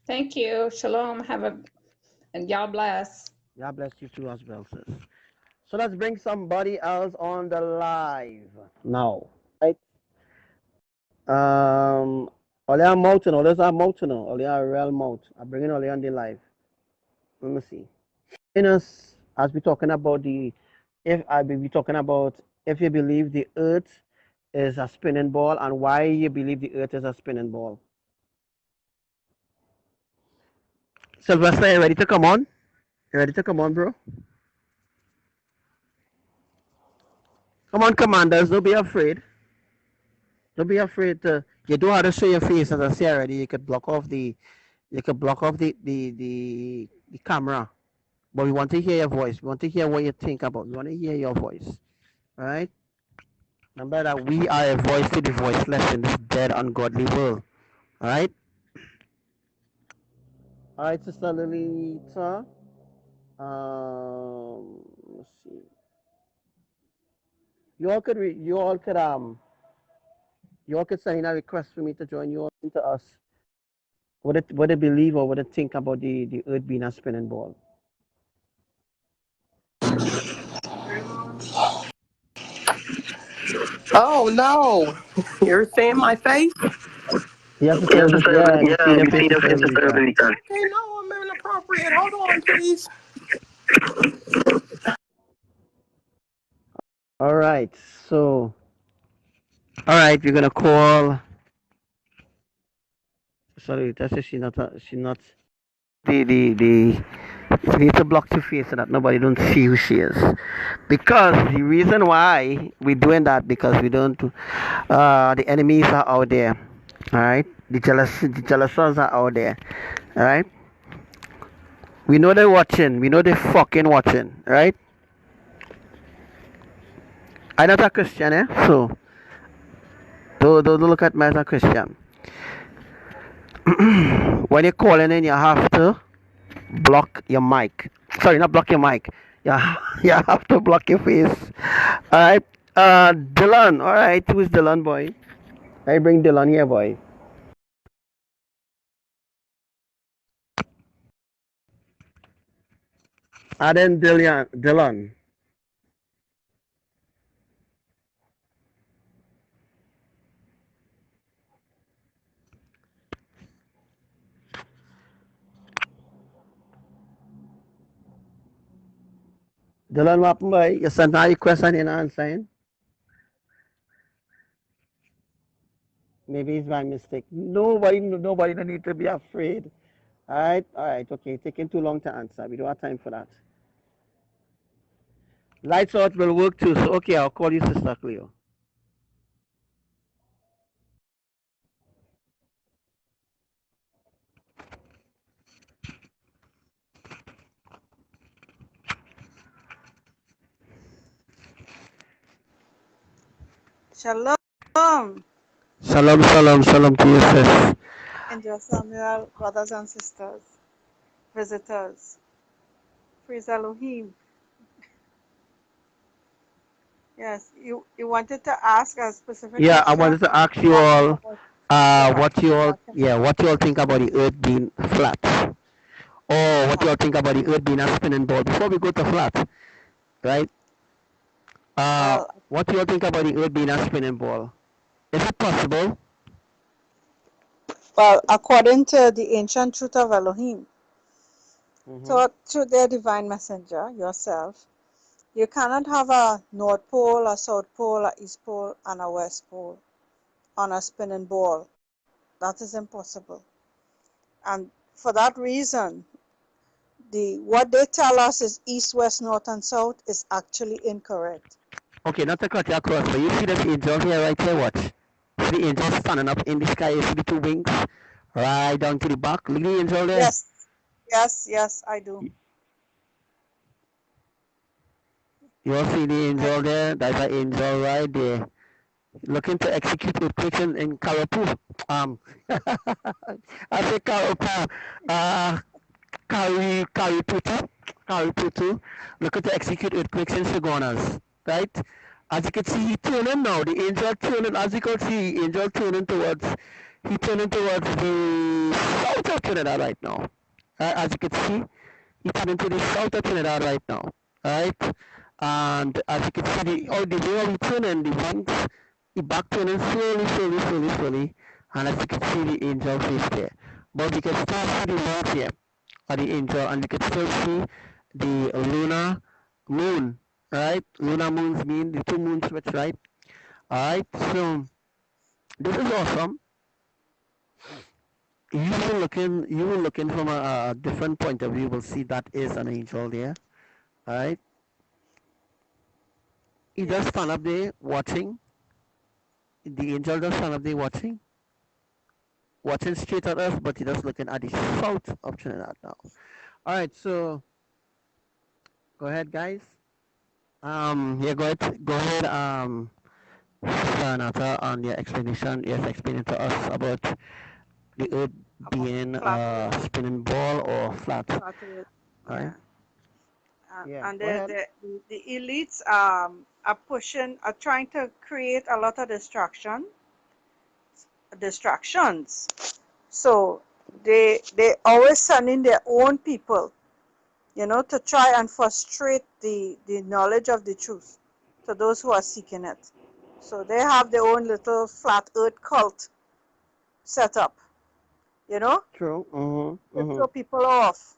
C: Thank you. Shalom. And y'all bless.
A: God bless you too as well, sis. So let's bring somebody else on the live now. Right? Olea Mountain, Olea's Mountain, Olea Real Mount. I'm bringing Olea on the live. Let me see. In us, as we're talking about if I will be talking about if you believe the earth is a spinning ball and why you believe the earth is a spinning ball. Sylvester, you ready to come on? You ready to come on, bro? Come on, commanders, don't be afraid. Don't be afraid to. You don't have to show your face, as I say already. You could block off the camera. But we want to hear your voice. We want to hear what you think about. We want to hear your voice. All right? Remember that we are a voice to the voiceless in this dead, ungodly world. All right? All right, Sister Lilita. Let's see. You all could send in a request for me to join you all into us. What they believe or what they think about the earth being a spinning ball.
B: Oh no! You're seeing my face?
A: Yes, Sister yeah, we see your face, Sister Lilita.
B: Okay, no, I'm inappropriate. Hold on, please.
A: All right, so we're gonna call. Sorry, that's she not the. We need to block your face so that nobody don't see who she is. Because the reason why we're doing that because we don't. The enemies are out there. All right, the jealous ones are out there. All right. We know they're watching. We know they're fucking watching. Right? I'm not a Christian, eh? So don't look at me as a Christian. When you're calling in, you have to block your mic. Sorry, not block your mic. Yeah, yeah, have to block your face. All right. Dylan. All right. Who is Dylan, boy? I bring Dylan here, boy. Then Dylan. Dylan. Dylan, what happened, boy? You sent out your question in answering. Maybe it's by mistake. Nobody don't need to be afraid. All right, okay. Taking too long to answer. We don't have time for that. Lights out will work too. So okay, I'll call you Sister Cleo.
D: Shalom,
A: Shalom, shalom, shalom to you, sis.
D: Angel Samuel, brothers and sisters, visitors. Praise Elohim. Yes, you wanted to ask a specific
A: Yeah, I
D: question?
A: wanted to ask
D: Go
A: you all,
D: ahead.
A: what you all think about the Earth being flat, or what you all think about the Earth being a spinning ball. Before we go to flat, right?
D: Well,
A: What you all think about the Earth being a spinning ball? Is it possible?
D: well, according to the ancient truth of Elohim,
A: Mm-hmm.
D: taught through their divine messenger, yourself, you cannot have a North Pole, a South Pole, a East Pole, and a West Pole on a spinning ball. That is impossible. And for that reason, what they tell us is east, west, north, and south is actually incorrect.
A: Okay, not to cut you across, but you see this angel here, right here, watch. See the angel standing up in the sky, you see the two wings, right down to the back. Look at the angel there.
D: Yes, I do.
A: You all see the angel there? That's an angel right there. Looking to execute earthquakes in Karapu. I say Karapu. Kariputu. Looking to execute earthquakes in Sigonas. Right? As you can see, he turning now. The angel turning. As you can see, the angel turning towards. He turning towards the south of Trinidad right now. As you can see, he turning to the south of Trinidad right now. Right? And as you can see, the way he turning, the wings, the back turning slowly. And as you can see, the angel face there. But you can still see the wings here of the angel, and you can still see the lunar moon, right? Lunar moons mean the two moons, which, right? Alright, so this is awesome. You will looking from a different point of view, you will see that is an angel there. Alright. He just stand up there watching. The angel just stand up there watching straight at us, but he just looking at the south of Trinidad now. Alright, so go ahead, guys. Yeah, go ahead, Renata, on your explanation. Yes, explaining to us about the Earth being a spinning ball or flat. Right? Yeah,
D: And
A: go ahead.
D: the elites are trying to create a lot of distractions. So they always send in their own people, to try and frustrate the knowledge of the truth to those who are seeking it. So they have their own little flat earth cult set up,
A: True.
D: to throw people off.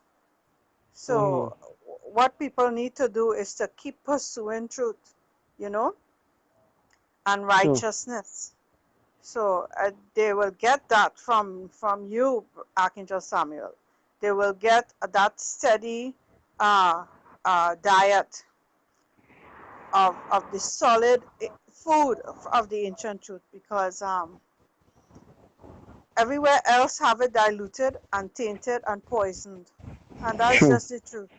D: So
A: Mm-hmm.
D: what people need to do is to keep pursuing truth, and
A: True.
D: righteousness. So they will get that from you, Archangel Samuel. They will get that steady diet of the solid food of the ancient truth, because everywhere else have it diluted and tainted and poisoned, and that's
A: True.
D: just the truth.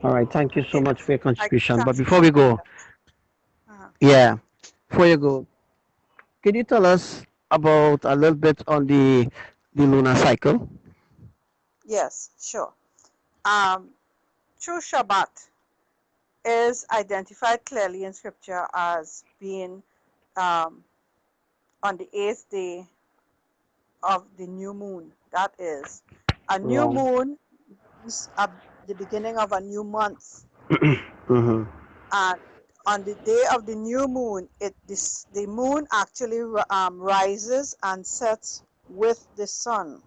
A: All right. Thank you so
D: Okay,
A: much for your
D: I give
A: contribution. But
D: thanks
A: before
D: for
A: we
D: sharing
A: go,
D: that.
A: yeah, before you go, can you tell us about a little bit on the lunar cycle?
D: Yes, sure. True Shabbat is identified clearly in scripture as being on the 8th day of the new moon. That is, a new
A: Wrong.
D: moon is the beginning of a new month.
A: Mm-hmm.
D: And on the day of the new moon, the moon actually rises and sets with the sun.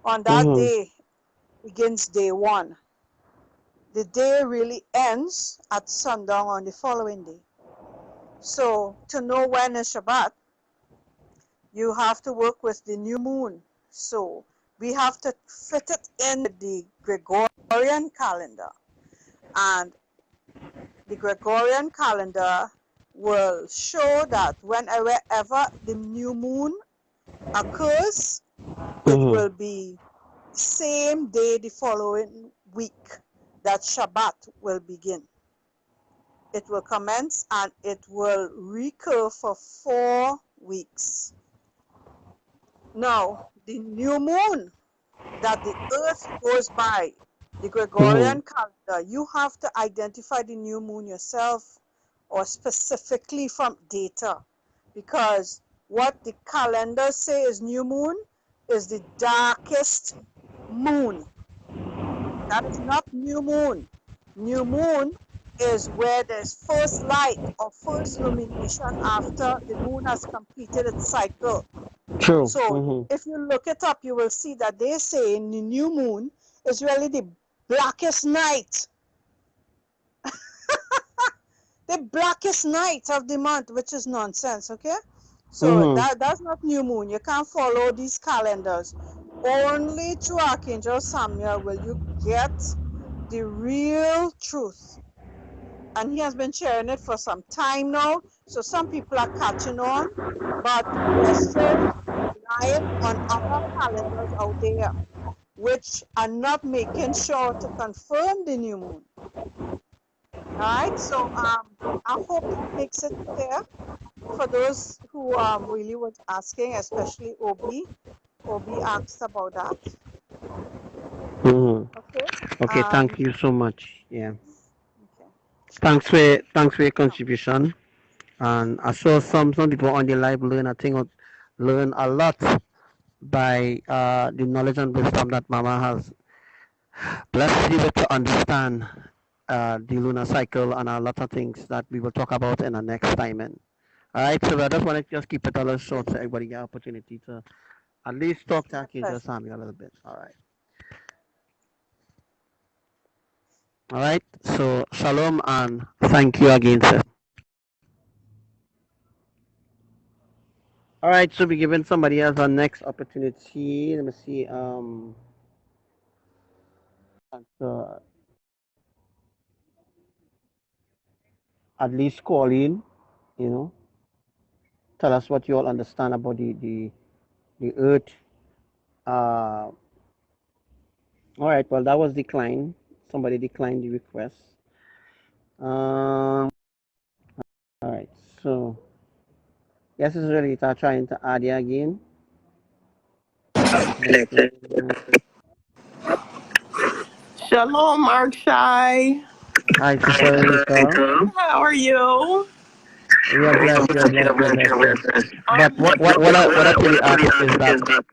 D: On that
A: Mm-hmm.
D: day begins day one. The day really ends at sundown on the following day. So to know when is Shabbat, you have to work with the new moon. So we have to fit it in the Gregorian calendar. And the Gregorian calendar will show that whenever the new moon occurs, it
A: Mm-hmm.
D: will be same day the following week that Shabbat will begin. It will commence and it will recur for 4 weeks. Now, the new moon that the earth goes by, the
A: Mm-hmm.
D: Gregorian calendar, you have to identify the new moon yourself or specifically from data, because what the calendar say is new moon is the darkest moon. That is not new moon. New moon is where there's first light or first illumination after the moon has completed its cycle.
A: True.
D: So
A: Mm-hmm.
D: if you look it up, you will see that they say the new moon is really the blackest night. The blackest night of the month, which is nonsense, okay? So
A: Mm-hmm.
D: that's not new moon. You can't follow these calendars. Only through Archangel Samuel will you get the real truth. And he has been sharing it for some time now. So some people are catching on, but we are still relying on other calendars out there, which are not making sure to confirm the new moon. All right, so I hope that makes it clear for those who really was asking, especially Obi. Obi asked about that.
A: Mm-hmm.
D: Okay.
A: Okay, thank you so much. Yeah.
D: Okay.
A: Thanks for your
D: No.
A: contribution. And I saw some people on the live learn a lot by the knowledge and wisdom that Mama has blessed you with to understand the lunar cycle and a lot of things that we will talk about in the next time. And all right, so I just want to just keep it a little short so everybody get opportunity to at least talk to
D: My
A: Archangel
D: pleasure.
A: Samuel a little bit. All right. So shalom and thank you again, sir. All right, so we're giving somebody else a next opportunity. Let me see. So at least call in, you know, tell us what you all understand about the earth. Uh, all right, well, that was declined. Somebody declined the request. All right, so yes, it's really trying to add you again. Connecting.
E: Shalom, Mark Shy.
A: Hi, Sister Renita.
E: How are you?
A: We are blessed. We are blessed. We are blessed, sis. But
E: I'm
A: what I tell you ask is that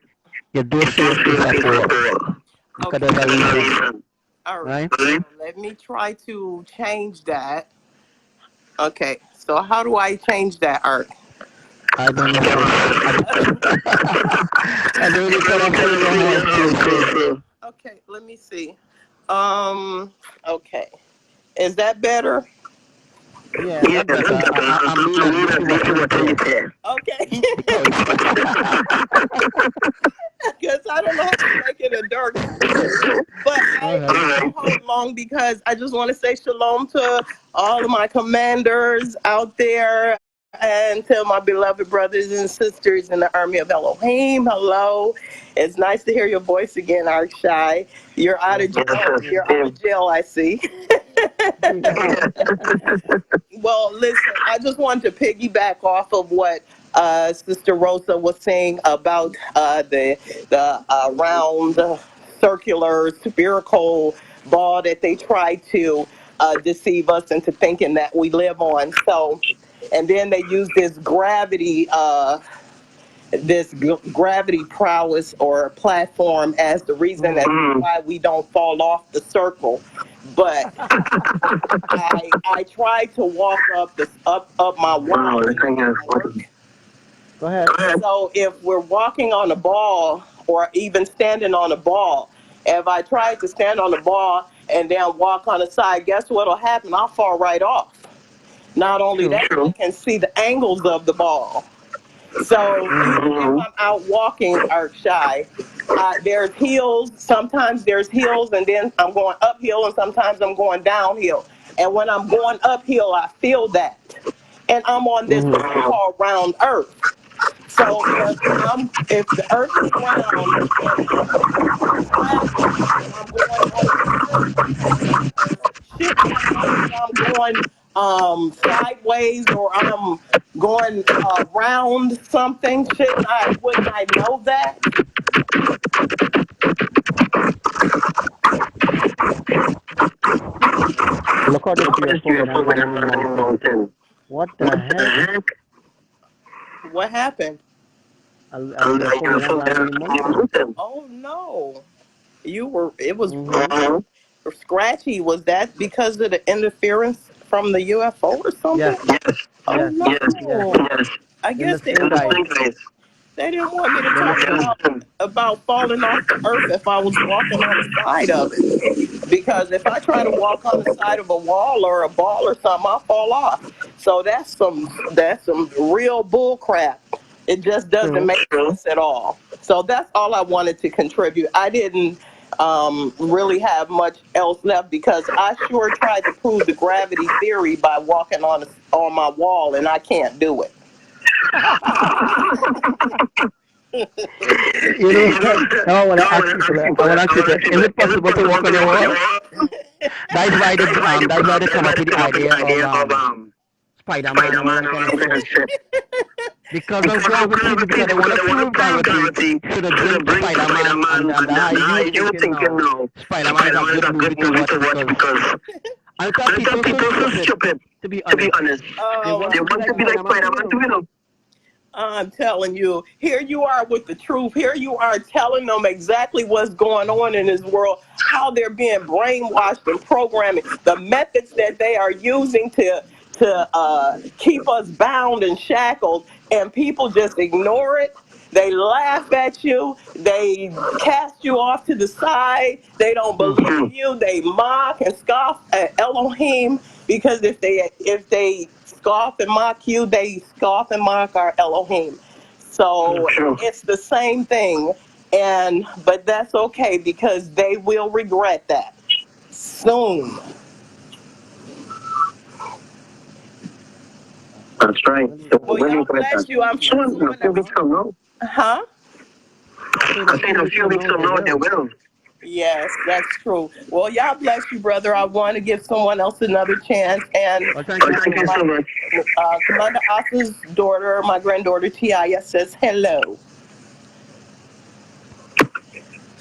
A: you don't show your face at all because
E: okay.
A: there's a reason,
E: All right.
A: right?
E: Let me try to change that. Okay. So how do I change that, Art?
A: I don't know, sis. I don't really cannot hear your voice too, so
E: Okay. Let me see. Okay. Is that better?
A: yeah, that's better. I mean, this is what you prefer.
E: Okay.
A: Sorry.
E: Because I don't know how to make it a dark room. But
A: All
E: I
A: right.
E: won't hold long because I just want to say shalom to all of my commanders out there and to my beloved brothers and sisters in the army of Elohim. Hello. It's nice to hear your voice again, Archai. You're out
A: Yes,
E: of
A: ma'am.
E: jail. You're out of jail, I see. Well, listen, I just wanted to piggyback off of what Sister Rosa was saying about the round circular spherical ball that they try to deceive us into thinking that we live on. So, and then they use this gravity prowess or platform as the reason as why we don't fall off the circle. But I try to walk up my wall.
A: Go ahead.
E: So if we're walking on a ball or even standing on a ball, if I try to stand on the ball and then walk on the side, guess what'll happen? I'll fall right off. Not only
A: True.
E: that, I can see the angles of the ball. So even if I'm out walking or shy, there's hills. Sometimes there's hills, and then I'm going uphill, and sometimes I'm going downhill. And when I'm going uphill, I feel that. And I'm on this so-called round earth. So if the earth is round and I'm going shit, I'm going sideways or I'm going around something, wouldn't I know that?
A: Look out the UFO when I'm going in the mountain. What the heck?
E: What happened?
A: A UFO when I'm landing in the mountain.
E: Oh no. It was scratchy. Was that because of the interference from the UFO or something?
A: Yes.
E: Oh
A: Yes.
E: no.
A: Yes.
E: I
A: Then the
E: guess
A: same guys.
E: they didn't want me to talk about falling off the earth if I was walking on the side of it. Because if I try to walk on the side of a wall or a ball or something, I'll fall off. So that's some real bull crap. It just doesn't make sense at all. So that's all I wanted to contribute. I didn't really have much else left because I sure tried to prove the gravity theory by walking on my wall, and I can't do it.
A: I want to ask you, is it possible to walk on your wall? That's why they come up with the idea of Spider-Man and all that kind of shit. Because of gravity, because they want to prove gravity to the drink Spider-Man and the high you thinking now. Spider-Man is a good movie to watch because I thought people so stupid, to be honest. They want to be like Spider-Man too, you know.
E: I'm telling you, here you are with the truth. Here you are telling them exactly what's going on in this world, how they're being brainwashed and programming, the methods that they are using to keep us bound and shackled, and people just ignore it. They laugh at you. They cast you off to the side. They don't believe you. They mock and scoff at Elohim because if they scoff and mock you, they scoff and mock our Elohim. So it's the same thing, but that's okay because they will regret that soon.
A: That's right.
E: Well, y'all bless you. I'm sure someone else. Huh?
A: I think a few weeks from now they will.
E: Yes, that's true. Well, y'all bless you, brother. I want to give someone else another chance. And
A: Thank you so much.
E: Commander Asa's daughter, my granddaughter Tiaya, says hello.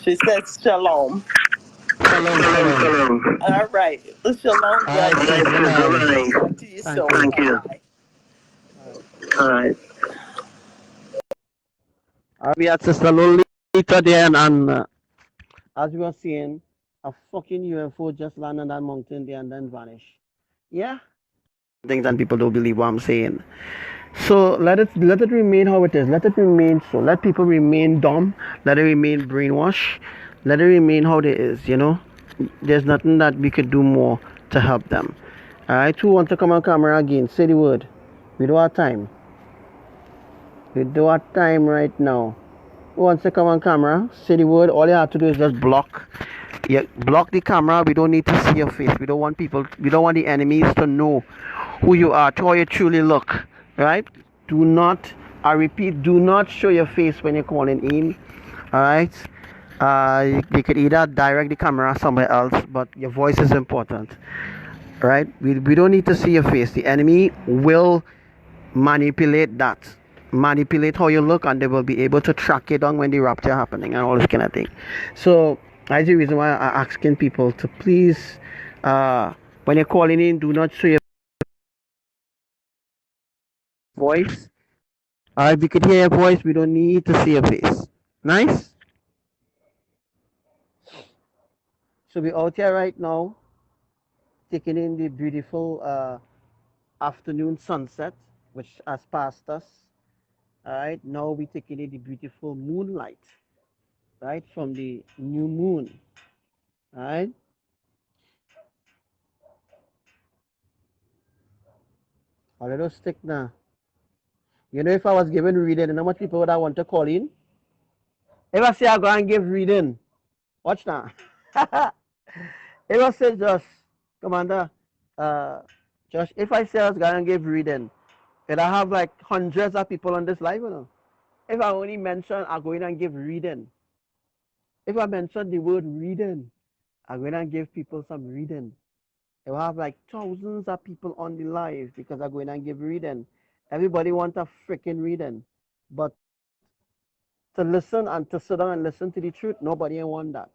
E: She says shalom.
A: Shalom.
E: All right. Shalom, brother. Talk to you soon.
A: Thank you. All right. We had Sister Lolita there, and as we were seeing, a fucking UFO just landed on that mountain there and then vanished. Yeah? Things and people don't believe what I'm saying. So let it remain how it is. Let it remain so. Let people remain dumb. Let it remain brainwashed. Let it remain how it is, you know? There's nothing that we could do more to help them. Alright, who wants to come on camera again? Say the word. We don't have time. We don't have time right now. Who wants to come on camera? Say the word. All you have to do is just block. Yeah, block the camera. We don't need to see your face. We don't want the enemies to know who you are, to how you truly look. Right? Do not, I repeat, do not show your face when you're calling in. Alright? You could either direct the camera somewhere else, but your voice is important. Right? We don't need to see your face. The enemy will manipulate that. manipulate how you look, and they will be able to track you down when the rapture happening and all this kind of thing. So that's the reason why I'm asking people to please, when you're calling in, do not show your voice. If we could hear your voice, we don't need to see your face. Nice? So we're out here right now, taking in the beautiful afternoon sunset, which has passed us. All right, now we're taking in the beautiful moonlight, right, from the new moon. All right. A little stick now. You know, if I was giving reading, you know how much people would I want to call in? If I say I go and give reading, watch now. If I say just, Commander, Josh, if I say I was going to give reading, and I have like hundreds of people on this live, you know. If I only mention I go in and give reading. If I mention the word reading, I'm going to give people some reading. I will have like thousands of people on the live because I'm going to give reading. Everybody wants a freaking reading. But to listen and to sit down and listen to the truth, nobody want that.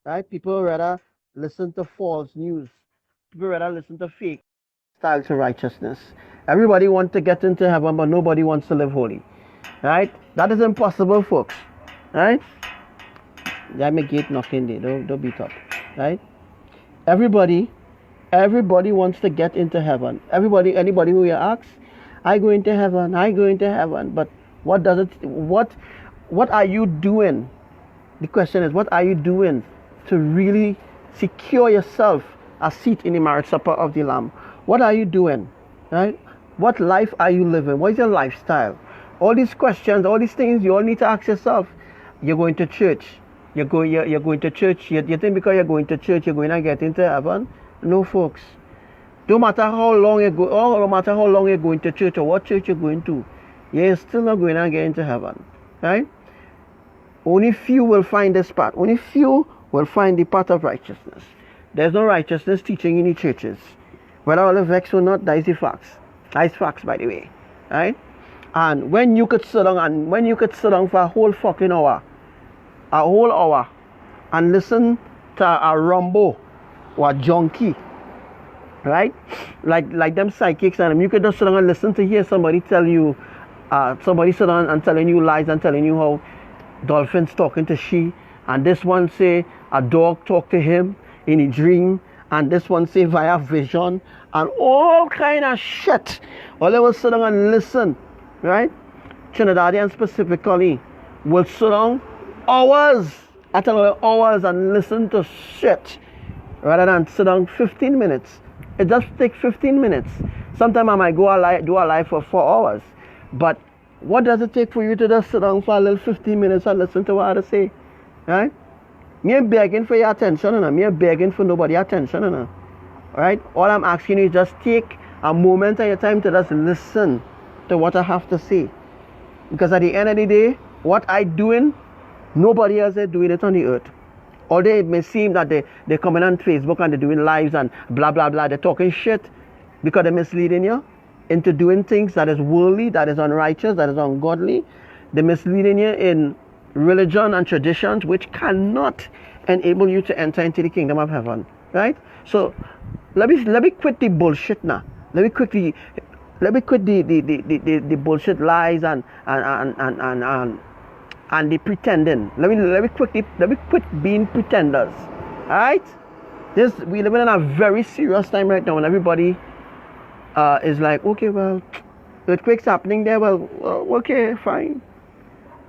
A: Right? People rather listen to false news. People rather listen to fake styles of righteousness. Everybody wants to get into heaven, but nobody wants to live holy. Right? That is impossible, folks. Right? Let me gate knocking there. Don't beat up. Right? Everybody wants to get into heaven. Anybody who you ask, I go into heaven, I go into heaven. But what are you doing? The question is, what are you doing to really secure yourself a seat in the marriage supper of the Lamb? What are you doing? Right? What life are you living? What is your lifestyle? All these questions, all these things you all need to ask yourself. You're going to church. You're going to church. You think because you're going to church, you're going to get into heaven? No, folks. No matter how long you go, or no matter how long you're going to church or what church you're going to, you're still not going to get into heaven. Right? Only few will find this path. Only few will find the path of righteousness. There's no righteousness teaching in the churches. Whether all the vex or not, that is the facts. That is facts, by the way. Right? And when you could sit down for a whole fucking hour, and listen to a rumbo or a junkie, right? Like them psychics, and you could just sit down and listen to hear somebody tell you, somebody sit down and telling you lies and telling you how dolphins talking to she, and this one say a dog talk to him in a dream, and this one say via vision, and all kind of shit. All they will sit down and listen, right? Trinidadians specifically will sit down hours, I tell you, hours and listen to shit rather than sit down 15 minutes. It just takes 15 minutes. Sometimes I might do a live for 4 hours. But what does it take for you to just sit down for a little 15 minutes and listen to what I say? Right? Me ain't begging for your attention, and me ain't begging for nobody's attention, and right? All I'm asking you is just take a moment of your time to just listen to what I have to say. Because at the end of the day, what I doing, nobody else is doing it on the earth. Although it may seem that they're coming on Facebook and they're doing lives and blah, blah, blah. They're talking shit because they're misleading you into doing things that is worldly, that is unrighteous, that is ungodly. They're misleading you in religion and traditions which cannot enable you to enter into the kingdom of heaven. Right? So let me quit the bullshit now. Let me quit the bullshit lies and the pretending. Let me quit being pretenders. Alright? We live in a very serious time right now, and everybody is like, okay, well, earthquake's happening there, well, okay, fine.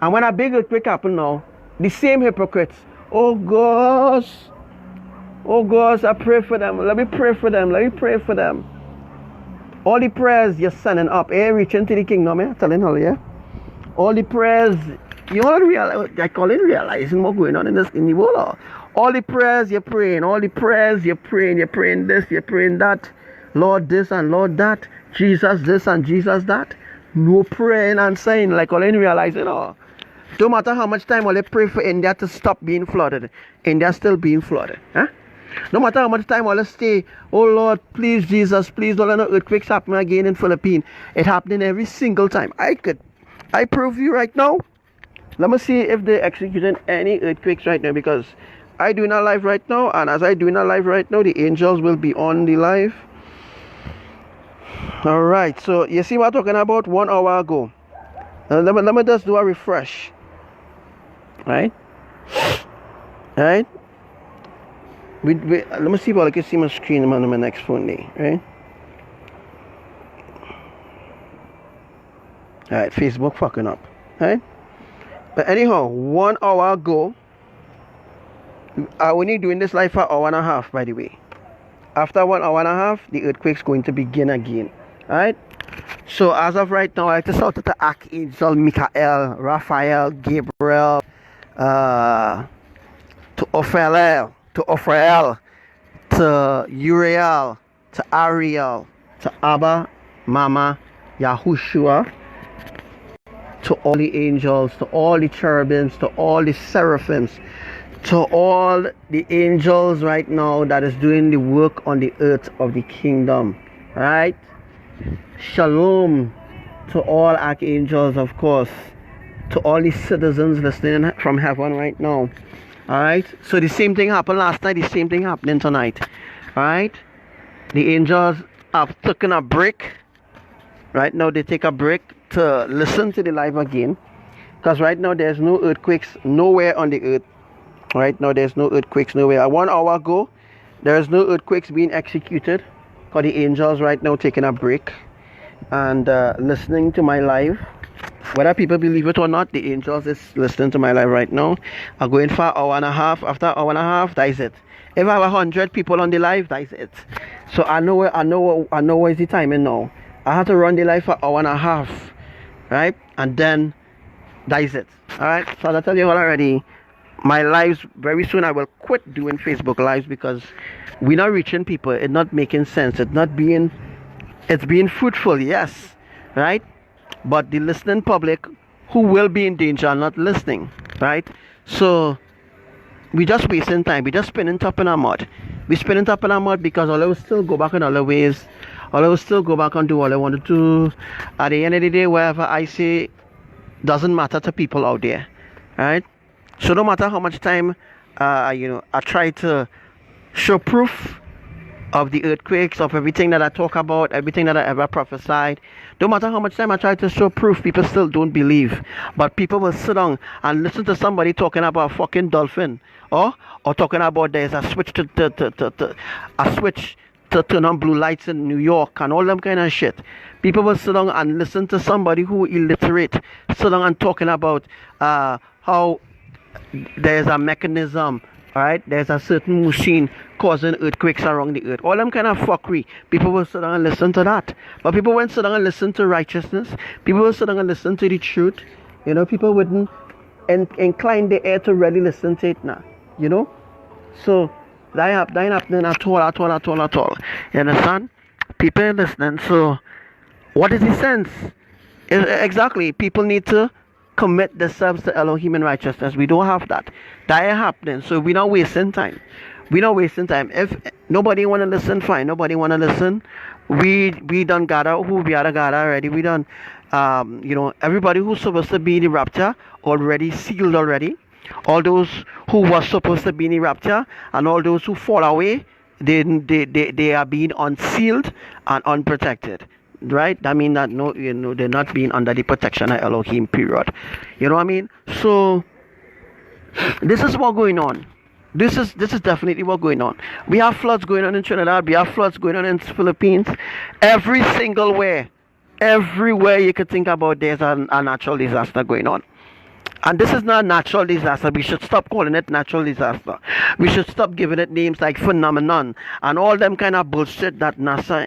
A: And when a big earthquake happen now, the same hypocrites, oh gosh, I pray for them. Let me pray for them. All the prayers you're sending up, reaching to the kingdom, I'm telling you, yeah? All the prayers, you all realize, I call it realizing what's going on in the world. All the prayers you're praying, you're praying this, you're praying that, Lord this and Lord that, Jesus this and Jesus that. No praying and saying, like all in realizing, no matter how much time all they pray for India to stop being flooded, India's still being flooded. Huh? No matter how much time I'll stay, oh Lord, please Jesus, please don't let no earthquakes happen again in Philippines. It happening every single time. I prove you right now. Let me see if they're executing any earthquakes right now, because I doing a live right now, and as I doing a live right now, the angels will be on the live. All right, so you see what I'm talking about 1 hour ago. Let me just do a refresh. Right? Right? Let me see if I can see my screen on my next phone day, right? Alright, Facebook fucking up. Right? But anyhow, 1 hour ago, I only doing this live for an hour and a half, by the way. After 1 hour and a half, the earthquake's going to begin again. Alright? So as of right now, I just out to Archangel Michael, Raphael, Gabriel, to Ophael, to Uriel, to Ariel, to Abba, Mama, Yahushua, to all the angels, to all the cherubims, to all the seraphims, to all the angels right now that is doing the work on the earth of the kingdom. Right? Shalom to all archangels, of course, to all the citizens listening from heaven right now. Alright, so the same thing happened last night, the same thing happening tonight. Alright, the angels have taken a break. Right now they take a break to listen to the live again, because right now there's no earthquakes nowhere on the earth. Right now there's no earthquakes nowhere. 1 hour ago, there's no earthquakes being executed, because the angels right now taking a break and listening to my live. Whether people believe it or not, the angels is listening to my live right now. I'm going for an hour and a half. After an hour and a half, that is it. If I have 100 people on the live, that is it. So I know what is the timing now. I have to run the live for an hour and a half, right? And then that is it. All right. So I'll tell you all already. My lives very soon. I will quit doing Facebook lives, because we're not reaching people. It's not making sense. It's being fruitful, yes, right? But the listening public who will be in danger are not listening, right? So we just wasting time. We just spinning top in our mud. We spinning top in our mud because all I will still go back in other ways. All I will still go back and do all I want to do. At the end of the day, wherever I say doesn't matter to people out there, right? So no matter how much time, I try to show proof of the earthquakes, of everything that I talk about, everything that I ever prophesied. No matter how much time I try to show proof, people still don't believe. But people will sit down and listen to somebody talking about a fucking dolphin, or talking about there's a switch to turn on blue lights in New York and all them kind of shit. People will sit down and listen to somebody who illiterate, sit down and talking about how there's a mechanism. Alright, there's a certain machine causing earthquakes around the earth. All them kind of fuckery. People will sit down and listen to that. But people won't sit down and listen to righteousness. People will sit down and listen to the truth. People wouldn't incline their ear to really listen to it now. So that ain't happening at all. You understand? People ain't listening. So what is the sense? Exactly. People need to commit themselves to Elohim in righteousness. We don't have that. That ain't happening. So we're not wasting time. If nobody want to listen, fine. Nobody want to listen. We done gather who we are to gather already. We done, everybody who's supposed to be in the rapture already sealed already. All those who were supposed to be in the rapture and all those who fall away, they are being unsealed and unprotected. Right? That means that they're not being under the protection of Elohim, period. You know what I mean? So this is what's going on. This is definitely what's going on. We have floods going on in Trinidad. We have floods going on in the Philippines. Everywhere you could think about, there's a natural disaster going on. And this is not a natural disaster. We should stop calling it natural disaster. We should stop giving it names like phenomenon and all them kind of bullshit that NASA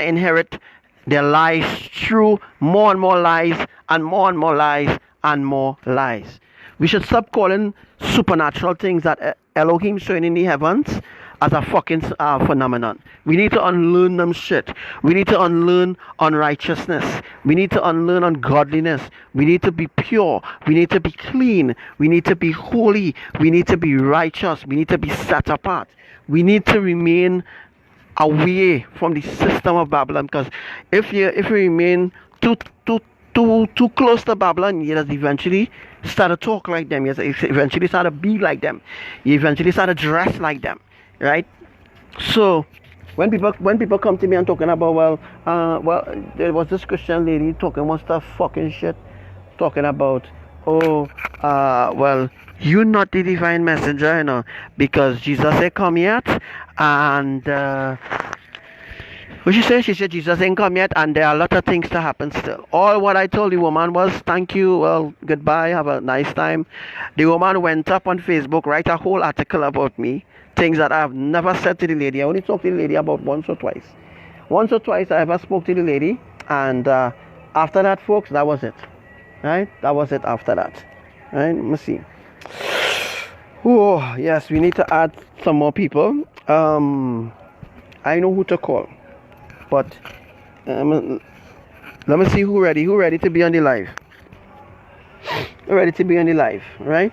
A: inherit their lies through more and more lies and more and more lies and more lies. We should stop calling supernatural things that Elohim showing in the heavens as a fucking phenomenon. We need to unlearn them shit. We need to unlearn unrighteousness. We need to unlearn ungodliness. We need to be pure. We need to be clean. We need to be holy. We need to be righteous. We need to be set apart. We need to remain away from the system of Babylon, because if you remain too close to Babylon, you just eventually start to talk like them. You just eventually start to be like them. You eventually start to dress like them, right? So when people come to me and talking about, well, there was this Christian lady talking one stuff fucking shit, talking about, well, you're not the divine messenger, because Jesus ain't come yet, and what she said? She said Jesus ain't come yet, and there are a lot of things to happen still. All what I told the woman was, thank you, well, goodbye, have a nice time. The woman went up on Facebook, write a whole article about me, things that I've never said to the lady. I only talked to the lady about once or twice. Once or twice I ever spoke to the lady, and after that, folks, that was it. Right? That was it after that. Right? Let me see. Oh, yes, we need to add some more people. I know who to call. But let me see who ready to be on the live. Ready to be on the live, right?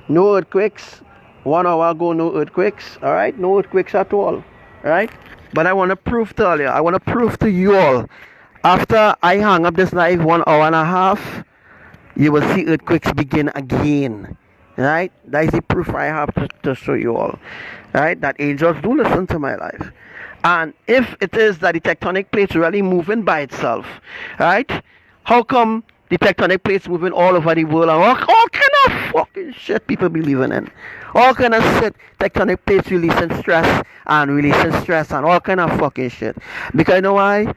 A: No earthquakes. 1 hour ago, no earthquakes. All right, no earthquakes at all. Right? But I want to prove to you. I want to prove to you all. After I hang up this live 1 hour and a half, you will see earthquakes begin again. Right? That is the proof I have to show you all. Right? That angels do listen to my life. And if it is that the tectonic plates really moving by itself, right? How come the tectonic plates moving all over the world, and all kind of fucking shit people be living in? All kind of shit, tectonic plates releasing stress and all kind of fucking shit. Because you know why?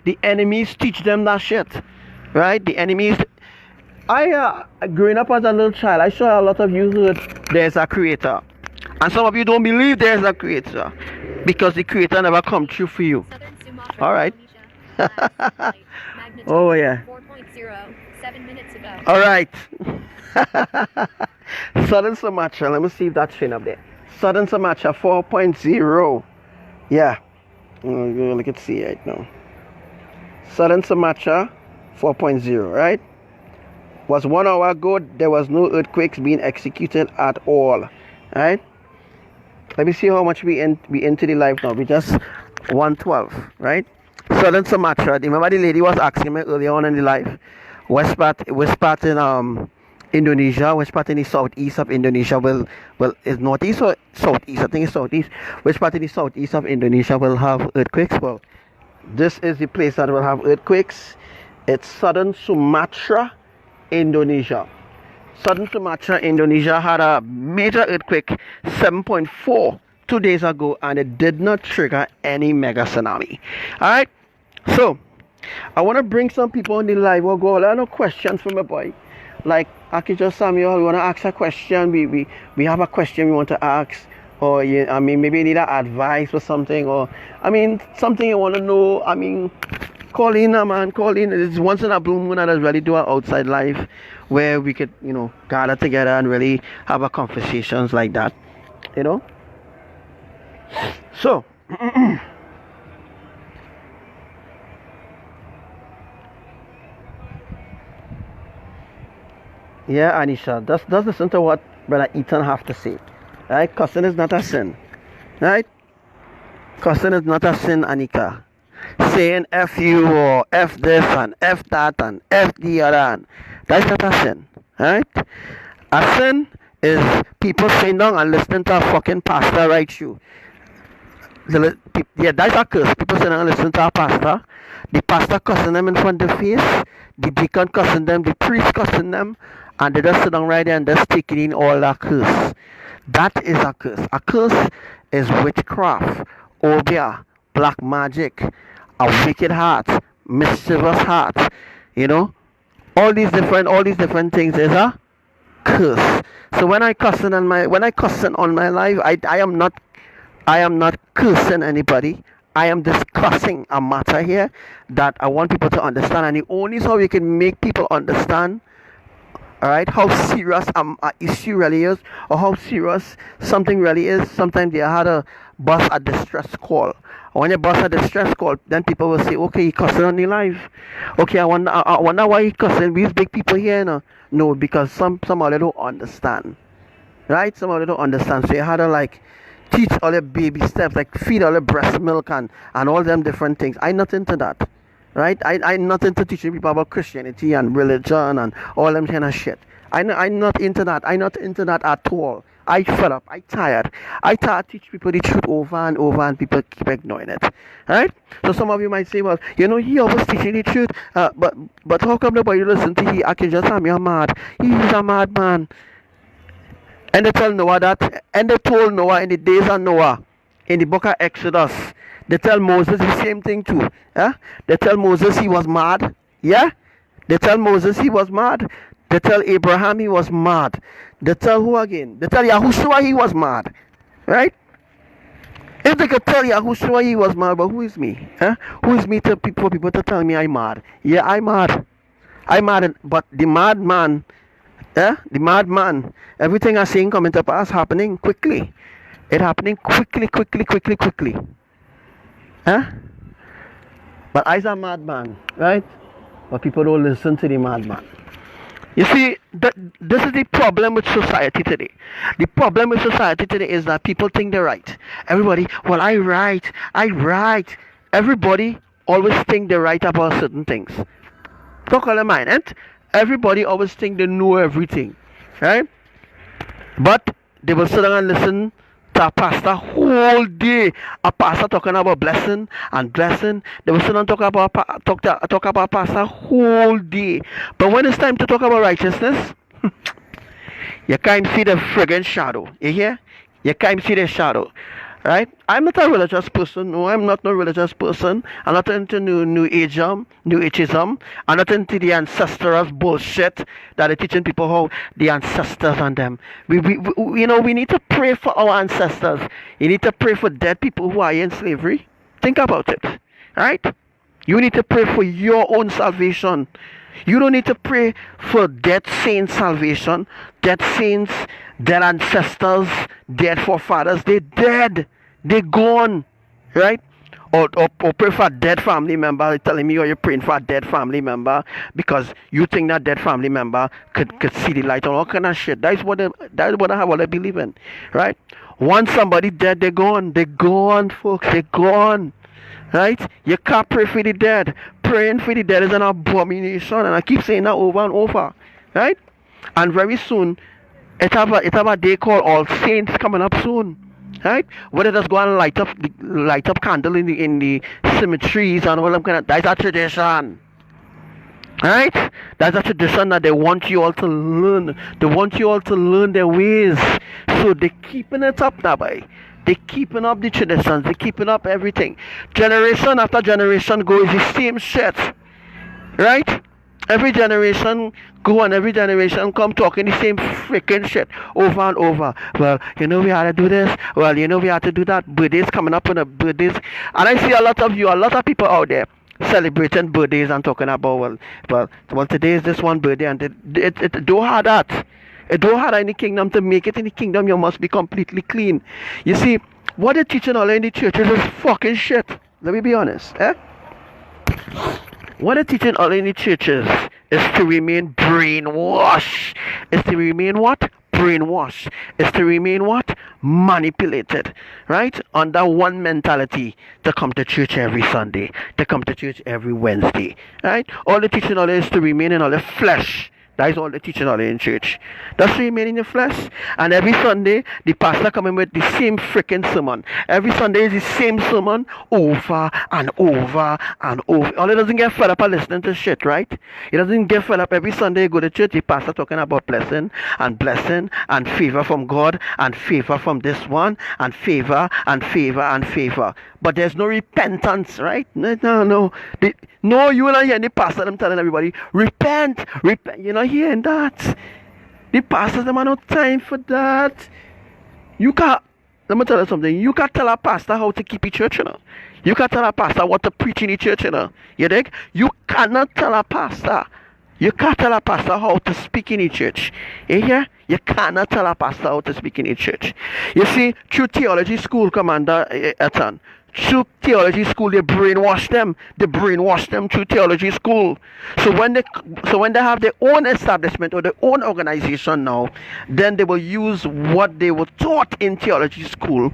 A: The enemies teach them that shit, right? The enemies. Growing up as a little child, I saw a lot of you heard there's a creator. And some of you don't believe there's a creator because the creator never come true for you. All right. Oh, yeah.
F: 4.0, 7 minutes ago.
A: All right. Southern Sumatra. Let me see if that's showing up there. Southern Sumatra 4.0. Yeah. Look at see right now. Southern Sumatra 4.0, right? Was 1 hour ago, there was no earthquakes being executed at all. Right? Let me see how much we into the live now. We just 112, right? Southern Sumatra. Remember the lady was asking me earlier on in the live, which part in Indonesia, which part in the southeast of Indonesia will is northeast or southeast? I think it's southeast. Which part in the southeast of Indonesia will have earthquakes? Well, this is the place that will have earthquakes. It's Southern Sumatra, Indonesia. Southern Sumatra, Indonesia had a major earthquake 7.4 2 days ago, and it did not trigger any mega tsunami. Alright, so I want to bring some people on the live. We'll go. I have no questions from my boy. Like Archangel Samuel, we want to ask a question. We have a question we want to ask, or maybe you need advice or something, or something you want to know. Call in, man. Call in. It's once in a blue moon that I really do an outside live where we could, gather together and really have a conversations like that, So, yeah, Anisha, just listen to what Brother Ethan have to say. Right? Cussing is not a sin. Right? Cussing is not a sin, Anika. Saying F you or F this and F that and F the other, and that's not a sin. Right? A sin is people sitting down and listening to a fucking pastor write you. Yeah, that's a curse. People sitting down and listening to a pastor. The pastor cussing them in front of the face. The deacon cussing them. The priest cussing them. And they just sit down right there and just taking in all that curse. That is a curse. A curse is witchcraft, obia, black magic, a wicked heart, mischievous heart. All these different things is a curse. So when I cussing on my life, I am not cursing anybody. I am discussing a matter here that I want people to understand, and the only so we can make people understand, All right, how serious issue really is, or how serious something really is. Sometimes they had a bus a distress call. When you bust a distress call, then people will say, okay, he cussing on the live. Okay, I wonder why he cussing. These big people here, no, because some of them don't understand, right? Some of them don't understand. So you had to like teach all the baby steps, like feed all the breast milk and all them different things. I'm not into that, right? I'm not into teaching people about Christianity and religion and all them kind of shit. I'm not into that. I'm not into that at all. I fed up. I tired. I tired teach people the truth over and over, and people keep ignoring it. Right? So some of you might say, well, he always teaching the truth, but how come nobody listen to he? Archangel Samuel mad. He's a madman. And they tell Noah that, and they told Noah in the days of Noah, in the book of Exodus, they tell Moses the same thing too. Yeah? They tell Moses he was mad. Yeah? They tell Moses he was mad. They tell Abraham he was mad. They tell who again? They tell Yahushua he was mad. Right? If they could tell Yahushua he was mad, but who is me? Huh? Who is me for people to tell me I'm mad? Yeah, I'm mad. I'm mad, but the madman, the madman, everything I'm saying coming to pass happening quickly. It happening quickly. Huh? But I's a madman, right? But people don't listen to the madman. You see, this is the problem with society today. The problem with society today is that people think they're right. Everybody, well, I right. Everybody always think they're right about certain things. Talk all the mind, and everybody always think they know everything, right? But they will sit down and listen to a pastor whole day. A pastor talking about blessing and blessing. They will sit down and talk about pastor whole day. But when it's time to talk about righteousness, you can't see the friggin' shadow. You hear? You can't see the shadow. Right? I'm not a religious person. No, I'm not no religious person. I'm not into new ageism. I'm not into the ancestors bullshit that they're teaching people how the ancestors and them. We need to pray for our ancestors. You need to pray for dead people who are in slavery. Think about it. Right? You need to pray for your own salvation. You don't need to pray for dead saints' salvation. Dead saints, dead ancestors, dead forefathers. They're dead. They're gone. Right? Or pray for a dead family member. Telling me you're praying for a dead family member because you think that dead family member could see the light and all kind of shit. That's what I believe in. Right? Once somebody dead, they're gone. They're gone, folks. They're gone. Right? You can't pray for the dead. Praying for the dead is an abomination, and I keep saying that over and over. Right? And very soon, it have a day called All Saints coming up soon. Right? Where they just go and light up candle in the cemeteries and all them kind of. That's a tradition. Right? That's a tradition that they want you all to learn. They want you all to learn their ways. So they're keeping it up that way. They're keeping up the traditions. They're keeping up everything. Generation after generation goes the same shit. Right? Every generation go and every generation come talking the same freaking shit over and over. Well, we had to do this. Well, we had to do that. Birthdays coming up on the birthdays. And I see a lot of people out there celebrating birthdays and talking about, well, today is this one birthday, and it don't have that. It don't have in the kingdom. To make it in the kingdom, you must be completely clean. You see, what they're teaching all in the churches is fucking shit. Let me be honest. What they're teaching all in the churches is to remain brainwashed. Is to remain what? Brainwashed. Is to remain what? Manipulated. Right? Under one mentality, to come to church every Sunday, to come to church every Wednesday. Right? All the teaching all is to remain in all the flesh. That is all the teaching all in church. That's remain in the flesh. And every Sunday, the pastor coming with the same freaking sermon. Every Sunday is the same sermon over and over and over. All it doesn't get fed up of listening to shit, right? It doesn't get fed up every Sunday you go to church, the pastor talking about blessing and favor from God and favor from this one and favor and favor and favor. But there's no repentance, right? No. No, you will not hear the pastor them telling everybody, repent. You're not hearing that. The pastors them have no time for that. Let me tell you something. You can't tell a pastor how to keep a church, You can't tell a pastor what to preach in the church, You dig? You cannot tell a pastor You can't tell a pastor how to speak in a church. You hear? You cannot tell a pastor how to speak in a church. You see, through theology school, Commander Ethan, through theology school, they brainwash them. They brainwash them through theology school. So when they have their own establishment or their own organization now, then they will use what they were taught in theology school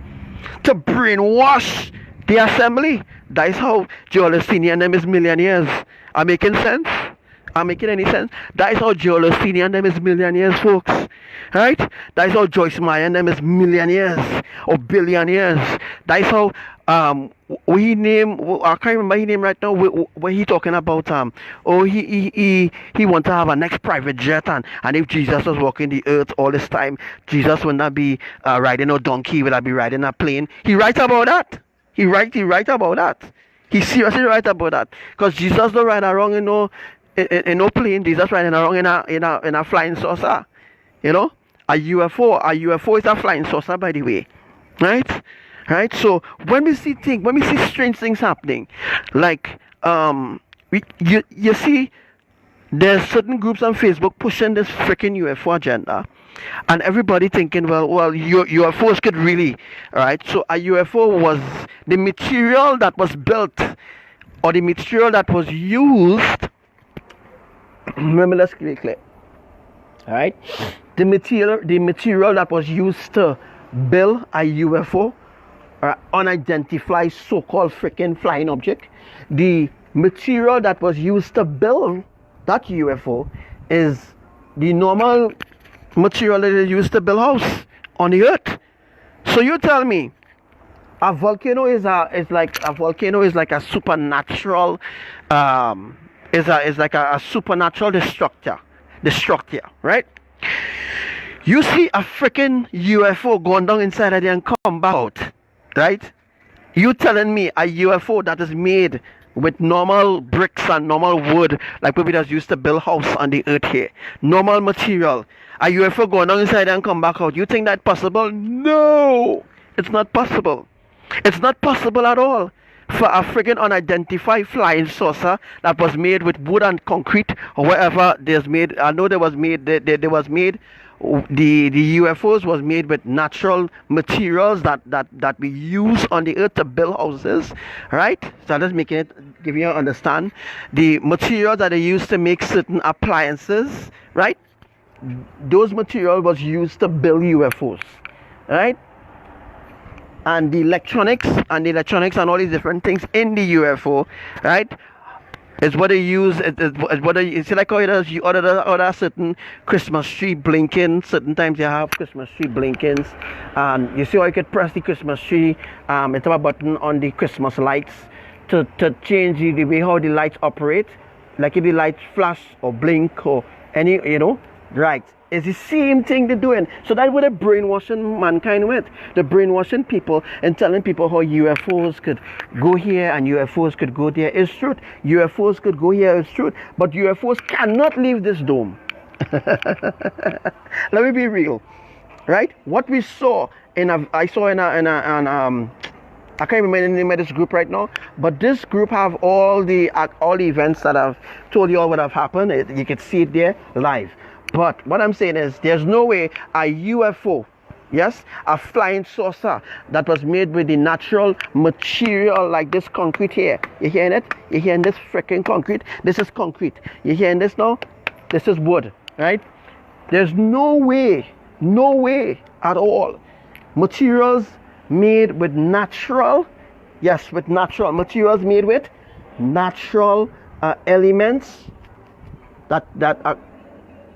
A: to brainwash the assembly. That is how Joel Osteen and them is millionaires. Am I making sense? Am I making any sense? That is how Joel Osteen and them is millionaires, folks. Right? That is how Joyce Meyer and them is millionaires or billionaires. That is how we name, I can't remember his name right now, where he talking about he want to have a next private jet, and if Jesus was walking the earth all this time, Jesus would not be riding a donkey, he would not be riding a plane. He writes about that. He write about that. He seriously write about that. Because Jesus don't ride around in no plane. Jesus riding around in a flying saucer. You know? A UFO is a flying saucer, by the way. Right? So when we see strange things happening, like you see there's certain groups on Facebook pushing this freaking UFO agenda, and everybody thinking, well, UFOs could really, right? So a UFO was the material that was built, or the material that was used. Remember, let's be clear. All right, the material that was used to build a UFO, unidentified so-called freaking flying object, the material that was used to build that UFO is the normal material that is used to build house on the earth. So you tell me, a volcano is like a supernatural is like a supernatural destructor, right? You see a freaking UFO going down inside of there and come back out, right? You telling me a UFO that is made with normal bricks and normal wood, like people that used to build house on the earth here, normal material, a UFO going down inside and come back out, you think that's possible? No, it's not possible. It's not possible at all for a friggin' unidentified flying saucer that was made with wood and concrete or whatever there's made. I know there was made the UFOs was made with natural materials that we use on the earth to build houses, right? So I'm just making it, giving you an understand. The materials that they used to make certain appliances, right? Those materials was used to build UFOs, right? And the electronics and all these different things in the UFO, right, is what they use. Is what they see, like how you order certain Christmas tree blinking. Certain times you have Christmas tree blinkings, and you see how you could press the Christmas tree. It's a button on the Christmas lights to change the way how the lights operate. Like if the lights flash or blink or any, right. It's the same thing they're doing. So that's what they're brainwashing mankind with. They're brainwashing people and telling people how UFOs could go here and UFOs could go there. It's truth. UFOs could go here. It's truth. But UFOs cannot leave this dome. Let me be real. Right? What we saw I can't remember the name of this group right now, but this group have all the events that I've told you all what have happened. You can see it there live. But what I'm saying is, there's no way a UFO, yes, a flying saucer that was made with the natural material like this concrete here. You hearing it? You hearing this freaking concrete? This is concrete. You hearing this now? This is wood, right? There's no way at all. Materials made with natural, yes, with natural materials made with natural elements that are.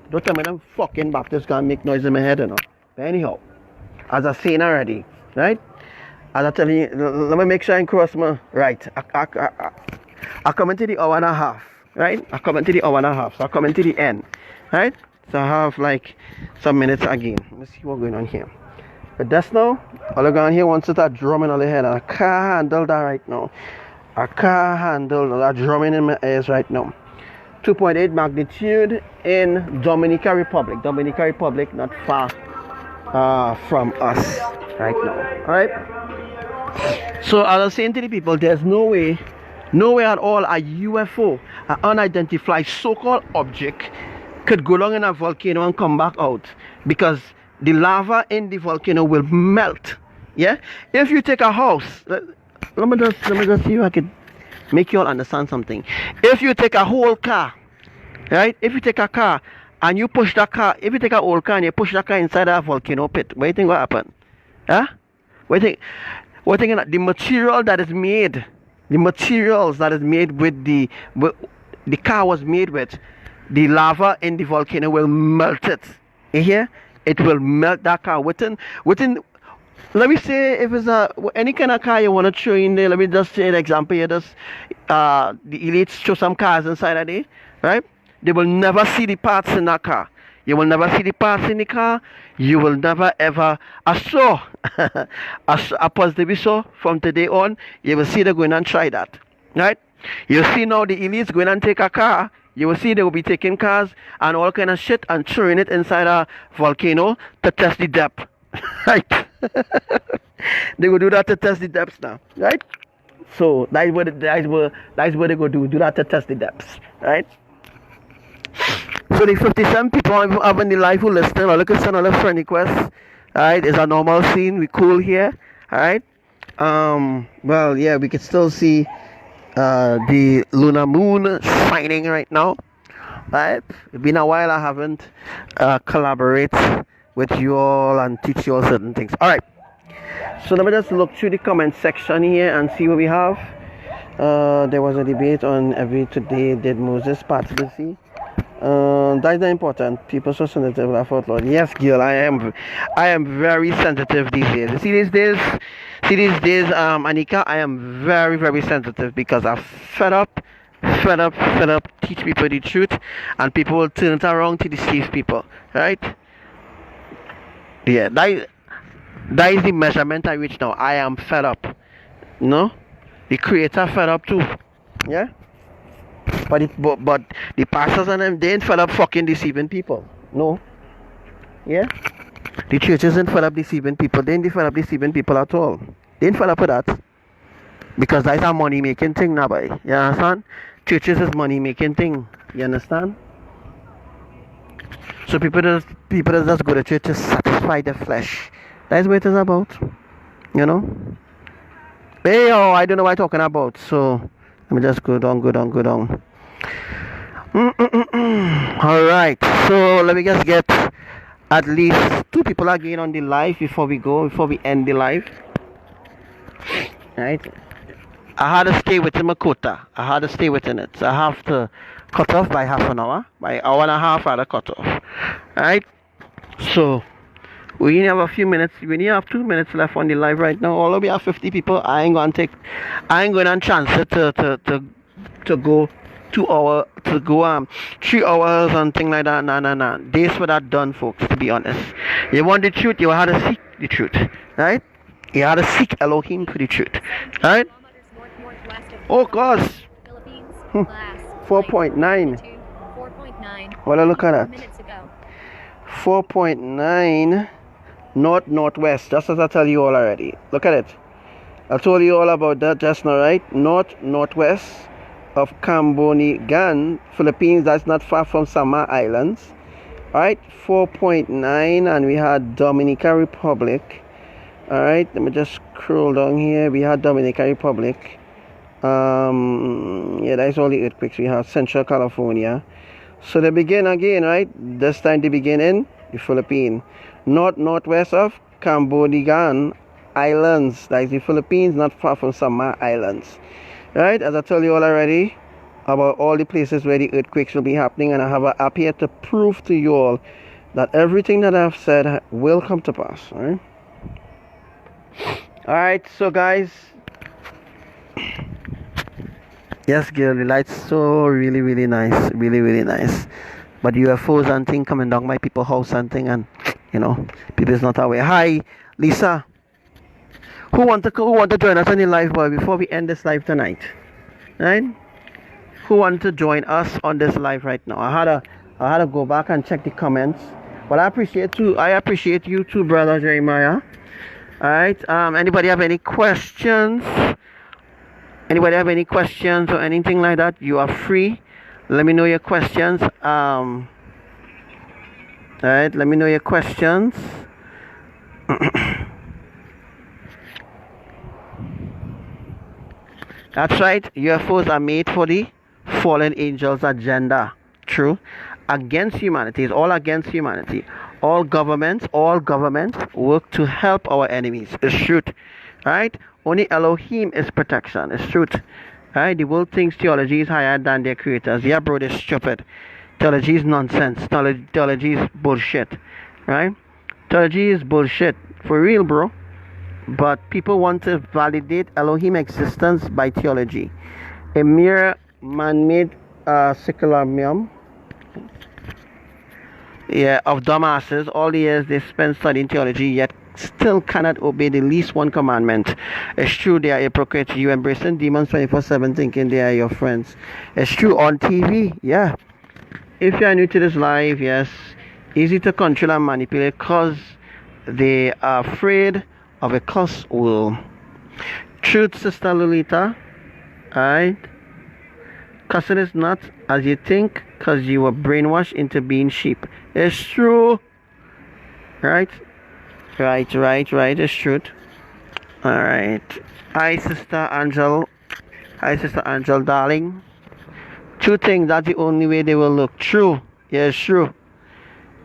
A: Don't tell me them fucking Baptists can't make noise in my head, But anyhow, as I saying already, right? As I tell you, let me make sure I cross my right. I come into the hour and a half, right? I come into the hour and a half, so I come into the end, right? So I have like some minutes again. Let's see what's going on here. But that's now, all I got here wants to start drumming on the head, and I can't handle that right now. I can't handle that drumming in my ears right now. 2.8 magnitude in Dominican Republic. Not far from us right now. Alright? So as I was saying to the people, there's no way at all a UFO an unidentified so-called object could go down in a volcano and come back out, because the lava in the volcano will melt. Yeah, if you take a house, let me just see if I could make you all understand something. If you take a whole car, right? If you take a car and you push that car, if you take an old car and you push that car inside a volcano pit, what do you think will happen? Huh? What do you think? What do you think? The material that is made, the materials that is made with the car was made with, the lava in the volcano will melt it. You hear? It will melt that car within. Let me say, if it's any kind of car you want to show in there, let me just say an example here. Just the elites show some cars inside of there, right? They will never see the parts in that car. You will never see the parts in the car. You will never ever. A positive so from today on, you will see them going and try that, right? You see now the elites going and take a car. You will see they will be taking cars and all kind of shit and throwing it inside a volcano to test the depth, right? They will do that to test the depths now, right? So that's what they go do that to test the depths, right? So the 57 people have in the live who listen, or look at some other friend requests. Alright, it's a normal scene, we cool here. Alright. Well, yeah, we can still see the lunar moon shining right now. Right? It's been a while I haven't collaborate with you all and teach you all certain things. Alright. So let me just look through the comment section here and see what we have. There was a debate on every today did Moses part of the sea. That's not important. People so sensitive. I thought, Lord, yes, girl, I am very sensitive these days. See these days, Anika, I am very, very sensitive because I'm fed up. Teach people the truth, and people will turn it around to deceive people. Right? Yeah, that is the measurement I reach now. I am fed up. No, the Creator fed up too. Yeah. But the pastors and them, they ain't fed up fucking deceiving people. No. Yeah? The churches ain't fed up deceiving people. They ain't fed up deceiving people at all. They ain't fed up with that. Because that's a money making thing now, boy. You understand? Churches is money making thing. You understand? So people just go to church to satisfy their flesh. That's what it is about. You know? Hey, oh, I don't know what I'm talking about. So let me just go down. Alright, so let me just get at least 2 people again on the live before we end the live. Right? I had to stay within my quota. I had to stay within it. So I have to cut off by half an hour. By hour and a half I had to cut off. Alright? So we only have a few minutes. We only have 2 minutes left on the live right now. Although we have 50 people, I ain't going to chance it to go 2 hours, to go 3 hours and things like that. Nah. Days for that done, folks, to be honest. You want the truth, you have to seek the truth. Right? You have to seek Elohim for the truth. Right? Oh gosh. 4.9. 4.9. Well, look at that. 4.9 northwest, just as I tell you all already. Look at it. I told you all about that just now, right? Northwest of Cambonigan, Philippines. That's not far from Samar Islands. Alright, 4.9, and we had Dominican Republic. Alright, let me just scroll down here. We had Dominican Republic. Yeah, that's all the earthquakes we have. Central California. So they begin again, right? This time they begin in the Philippines. Northwest of Cambodigan Islands. That is the Philippines, not far from Samar Islands. Right? As I told you all already about all the places where the earthquakes will be happening, and I have an app here to prove to you all that everything that I've said will come to pass. Alright? Alright, so guys. Yes, girl, the lights so really nice. Really nice. But UFOs and thing coming down my people's house and thing, and you know, people's not aware. Hi, Lisa. Who want to join us on the live, boy, before we end this live tonight? Right? Who want to join us on this live right now? I had to go back and check the comments. But I appreciate you too, brother Jeremiah. Alright. Anybody have any questions? Anybody have any questions or anything like that? You are free Let me know your questions. Alright, let me know your questions. That's right. UFOs are made for the fallen angels' agenda. True. Against humanity. It's all against humanity. All governments work to help our enemies. It's truth. Right? Only Elohim is protection. It's truth. Right? The world thinks theology is higher than their creators. Yeah, bro, they're stupid. Theology is nonsense. Theology is bullshit. Right? Theology is bullshit. For real, bro. But people want to validate Elohim existence by theology. A mere man-made secularium, of dumbasses. All the years they spend studying theology, yet still cannot obey the least one commandment. It's true they are hypocrites. You embracing demons 24/7 thinking they are your friends. It's true on TV, yeah. If you are new to this live, yes, easy to control and manipulate because they are afraid of a cuss will. Truth, Sister Lolita. Alright? Cussing is not as you think because you were brainwashed into being sheep. It's true. Right? Right. It's truth. Alright. Hi, Sister Angel. Darling. True thing, that's the only way they will look. True. Yeah, it's true.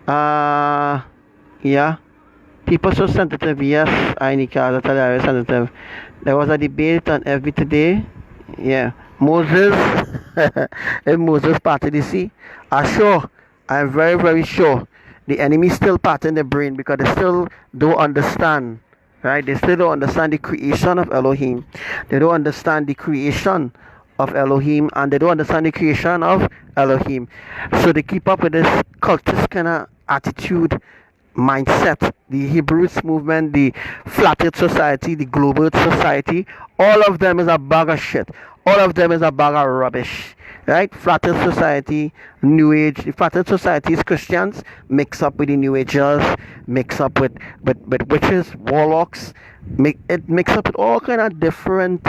A: Yeah. People so sensitive, yes, I need to tell you, very sensitive. There was a debate on FB today. Yeah. Moses, if Moses parted the sea, I'm very, very sure the enemy still parting the brain because they still don't understand, right? They still don't understand the creation of Elohim. They don't understand the creation of Elohim, and they don't understand the creation of Elohim. So they keep up with this cultist kind of attitude, mindset. The Hebrews movement, the flat earth society, the global earth society, all of them is a bag of shit. All of them is a bag of rubbish. Right? Flat earth society, New Age. The flat earth society is Christians mix up with the New Agers, mix up with witches, warlocks, mix up with all kind of different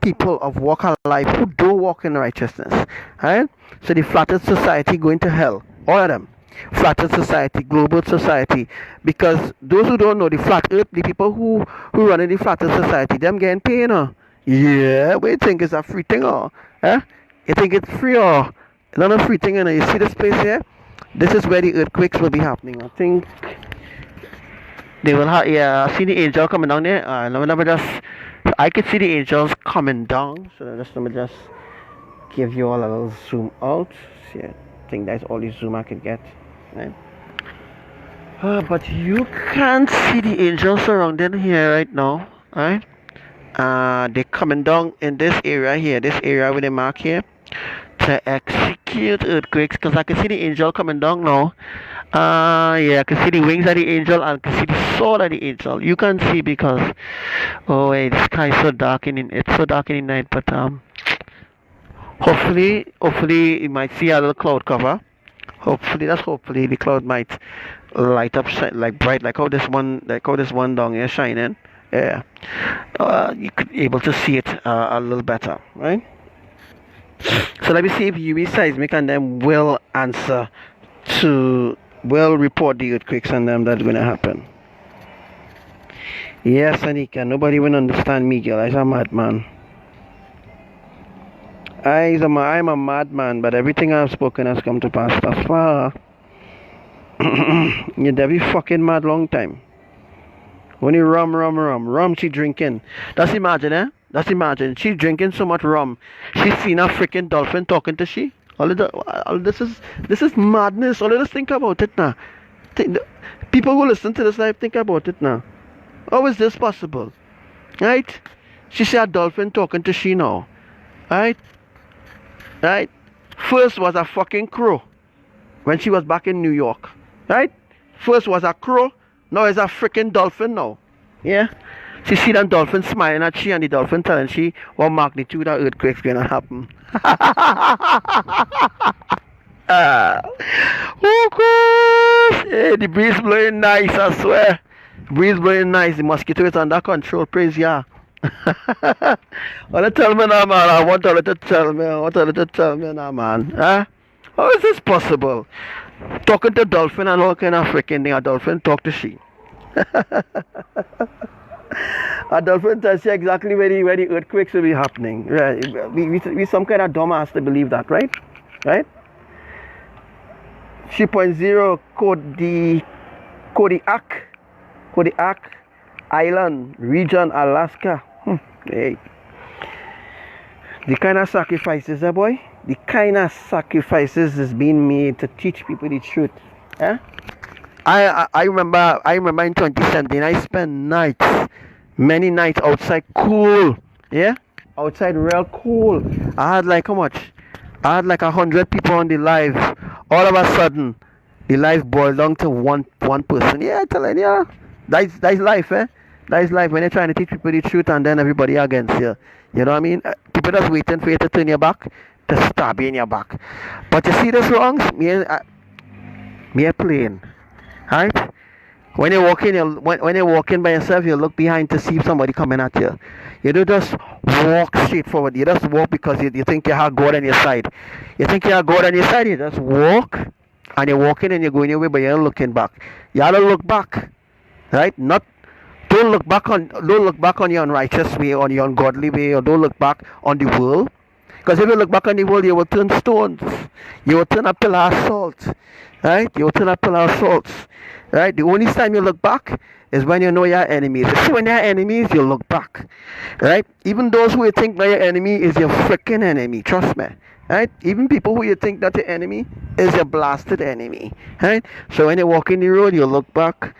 A: people of walk of life who don't walk in righteousness. Right? So the flat earth society going to hell. All of them. Flat earth society, global society, because those who don't know the flat earth, the people who run in the flat earth society, them getting paid, you know. Yeah, what you think is a free thing or you think it's free or not a free thing, you know? You see this place here? This is where the earthquakes will be happening. I think they will have, yeah, I see the angel coming down there. Let me just, I could see the angels coming down, so let me just give you all a little zoom out. See, I think that's all the zoom I could get. Right? But you can't see the angels surrounding here right now, right? They're coming down in this area here, this area with the mark here, to execute earthquakes. Because I can see the angel coming down now. Yeah, I can see the wings of the angel and I can see the sword of the angel. You can't see because, oh wait, the sky is so dark it's so dark in the night. But hopefully you might see a little cloud cover. Hopefully the cloud might light up like bright, like how this one down here shining. Yeah, you could be able to see it a little better, right? So let me see if UV seismic and them will report the earthquakes and them that's gonna happen. Yes, Anika, nobody will understand me, girl. I'm a madman. I'm a madman, but everything I've spoken has come to pass thus far. You're very fucking mad long time. Only rum she drinking. Just imagine, she drinking so much rum. She's seen a freaking dolphin talking to she. This is madness. All of this, think about it now. People who listen to this live, think about it now. How is this possible? Right? She see a dolphin talking to she now. Right? First was a fucking crow when she was back in New York. Right? First was a crow. Now it's a freaking dolphin now. Yeah? She see them dolphins smiling at she and the dolphin telling she what magnitude of earthquake's gonna happen. Oh gosh! Hey, the breeze blowing nice, I swear. The breeze blowing nice. The mosquito is under control. Praise Yah. Well, tell me now, man. I want her to tell me. I want her to tell me now, man. Huh? How is this possible? Talking to dolphin and all kind of freaking thing. A dolphin talk to she. A dolphin tells you exactly where the earthquakes will be happening. Right? We some kind of dumbass to believe that, right? Right? 3.0 Kodiak Island region, Alaska. Hey. The kind of sacrifices, boy. The kind of sacrifices is being made to teach people the truth. Eh? I remember in 2017 I spent many nights outside cool. Yeah? Outside real cool. I had like how much? I had like 100 people on the live. All of a sudden the live boiled down to one person. Yeah, telling you. That's life, eh? That's life when you're trying to teach people the truth and then everybody against you. You know what I mean? People just waiting for you to turn your back, to stab you in your back. But you see this wrongs? Me a plane. Right? When you're walking by yourself, you look behind to see if somebody coming at you. You don't just walk straight forward. You just walk because you think you have God on your side. You think you have God on your side, you just walk and you're walking and you're going your way, but you're not looking back. You have to look back. Right? Don't look back on your unrighteous way, on your ungodly way, or don't look back on the world. Because if you look back on the world, you will turn stones. You will turn a pillar of salt. Right? You will turn a pillar of salt. Right? The only time you look back is when you know your enemies. You see, when you're enemies, you look back. Right? Even those who you think that your enemy is your freaking enemy. Trust me. Right? Even people who you think that your enemy is your blasted enemy. Right? So when you walk in the road, you look back.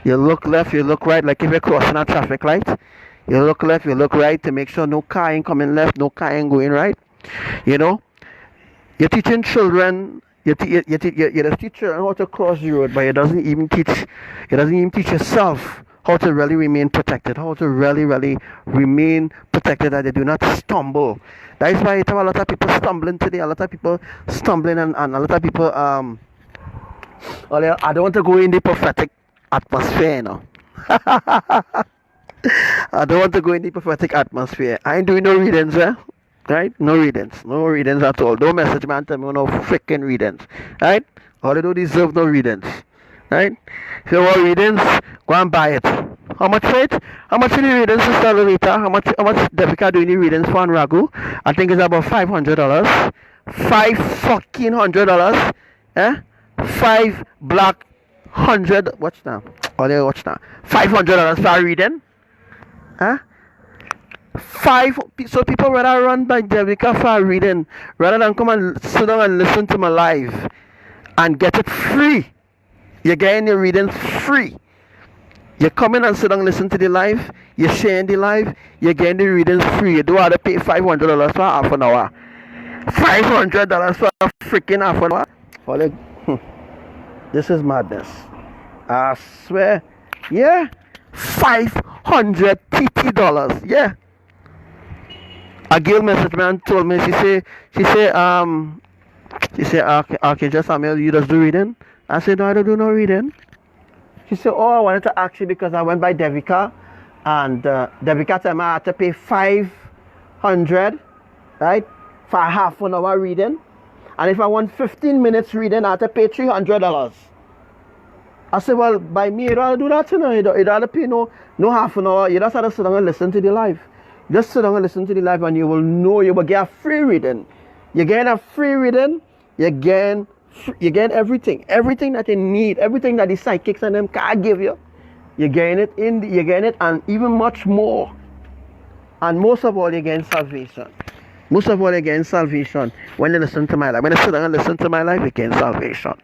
A: You look left, you look right, like if you're crossing a traffic light. You look left, you look right to make sure no car ain't coming left, no car ain't going right. You know, you're teaching children, you just teach children how to cross the road, but it doesn't even teach yourself how to really remain protected, how to really remain protected that they do not stumble. That is why you have a lot of people stumbling today, a lot of people stumbling and a lot of people, I don't want to go in the prophetic atmosphere, you know. I don't want to go in the prophetic atmosphere. I ain't doing no readings, eh? Right? No readings at all. Don't message me and tell me no freaking readings, right? All they don't deserve no readings, right? If you want readings, go and buy it. How much for it? How much for the readings, Sister Lolita? How much Devika doing the readings for Ragu? I think it's about $500. $5 eh? 5 black 100. Watch now. Oh, they watch now. $500 for a reading, huh? So people rather run by Devika for a reading rather than come and sit down and listen to my live and get it free. You're getting your readings free. You come in and sit down and listen to the live. You're sharing the live. You're getting the readings free. You don't have to pay $500 for half an hour. $500 for a freaking half an hour. This is madness. I swear. Yeah. $500 TT. Yeah. A girl messaged me and told me, she said, Archangel Samuel, you just do reading? I said, no, I don't do no reading. She said, oh, I wanted to ask you because I went by Devika and Devika told me I had to pay $500, right, for half an hour reading. And if I want 15 minutes reading, I have to pay $300. I said, well, by me, you don't do that, you know. You don't have to pay no half an hour. You just have to sit down and listen to the live. Just sit down and listen to the live and you will know you will get a free reading. You get a free reading, you get everything. Everything that you need, everything that the psychics and them can't give you. You're getting it and even much more. And most of all, you're getting salvation. Most of all, you're getting salvation when you listen to my life. When you sit down and listen to my life, you're getting salvation.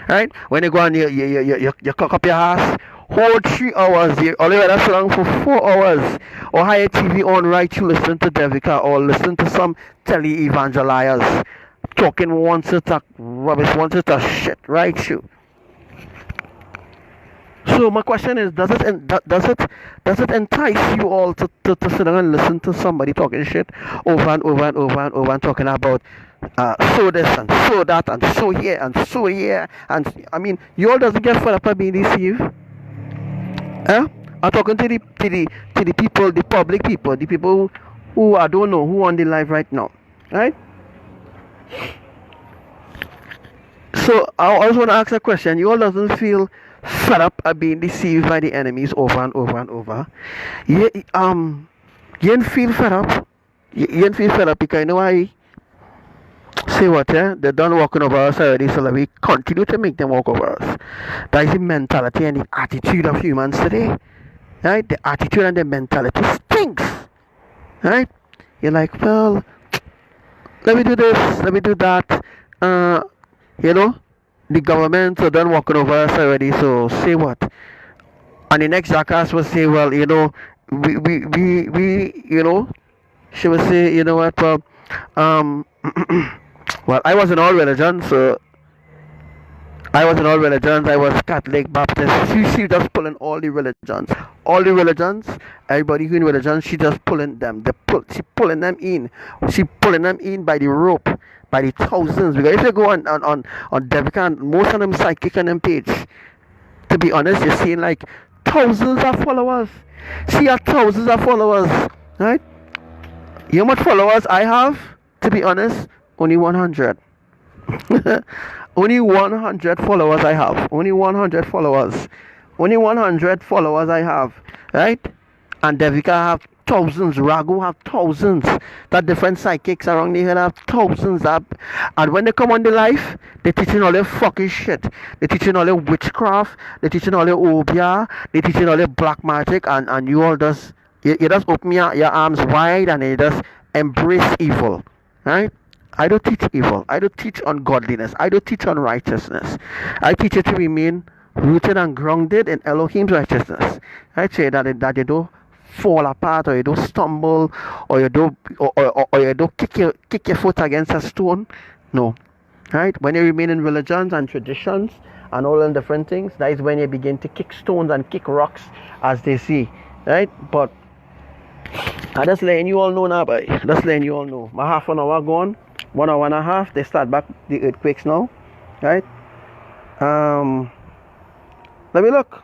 A: Right? When you go and you cock up your ass, whole 3 hours, you only rather sit down for 4 hours, or have your TV on right, you listen to Devika, or listen to some tele-evangeliers talking one set of rubbish, one set of shit, right? You. So my question is, does it entice you all to sit down and listen to somebody talking shit over and over and over and over and talking about so this and so that and so here and so here, and I mean, you all doesn't get fed up by being deceived, huh? I'm talking to the people, the public people, the people who I don't know who on the live right now, right? So I also want to ask a question. You all doesn't feel fed up at being deceived by the enemies over and over and over? You you didn't feel fed up. You didn't feel fed up because you know why? Say what, yeah? They're done walking over us already, so let me continue to make them walk over us. That is the mentality and the attitude of humans today. Right? The attitude and the mentality stinks. Right? You're like, well, let me do this, let me do that. Uh, you know, the government are done walking over us already, so say what? And the next jackass will say, well, you know, you know, she will say, you know what, well, um, well, I was in all religions, so I was in all religions. I was Catholic, Baptist. She just pulling all the religions. All the religions, everybody who in religion, she just pulling them. She pulling them in. She pulling them in by the rope, by the thousands. Because if you go on Devican, most of them psychic on them page. To be honest, you're seeing like thousands of followers. She has thousands of followers, right? You know how much followers I have? To be honest, only 100. Only 100 followers I have. Only 100 followers. Only 100 followers I have. Right? And Devika have thousands. Ragu have thousands. That different psychics around the hill have thousands. And when they come on the life, they're teaching all their fucking shit. They're teaching all their witchcraft. They're teaching all their obia. They're teaching all their black magic. And you all just, you just open your arms wide and you just embrace evil. Right? I don't teach evil. I don't teach ungodliness. I don't teach unrighteousness. I teach you to remain rooted and grounded in Elohim's righteousness. I say that you don't fall apart, or you don't stumble, or you don't or you don't kick your foot against a stone. No. Right? When you remain in religions and traditions and all the different things, that is when you begin to kick stones and kick rocks as they see. Right? But I just letting you all know now, boy. Just letting you all know. My half an hour gone. 1 hour and a half. They start back the earthquakes now. Right? Let me look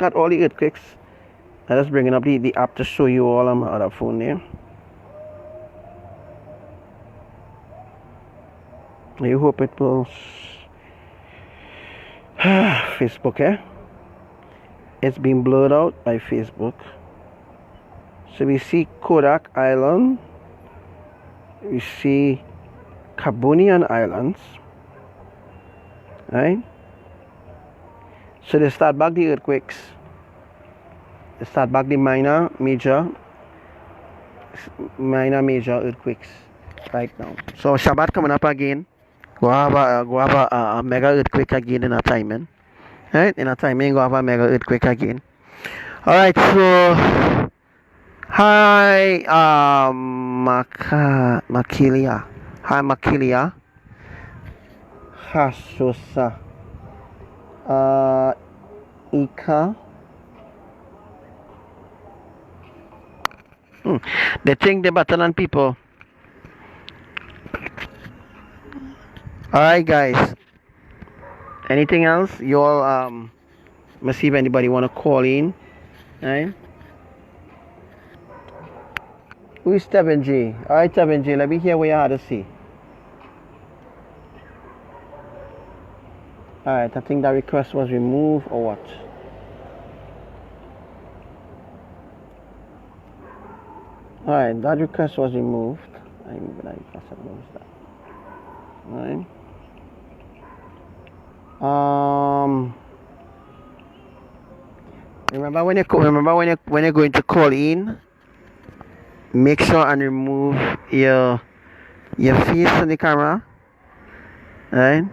A: at all the earthquakes. I'm just bringing up the app to show you all on my other phone there. I hope it will. Facebook, eh? It's been blurred out by Facebook. So we see Kodak Island. We see Carbonian Islands. Right? So they start back the earthquakes. They start back the minor, major earthquakes right now. So Shabbat coming up again. Go have a mega earthquake again in a timing. Right? In a timing, go have a mega earthquake again. Alright, so hi Makilia. Hi Makilia. Hashosa. Ika. They think they're better than people. Alright guys. Anything else? You all let's see if anybody wanna call in. Alright. Who is 7G? Alright 7G, let me hear what you had to say. Alright, I think that request was removed or what? Alright, that request was removed. Alright. Remember when you're going to call in, make sure and remove your face on the camera. Alright.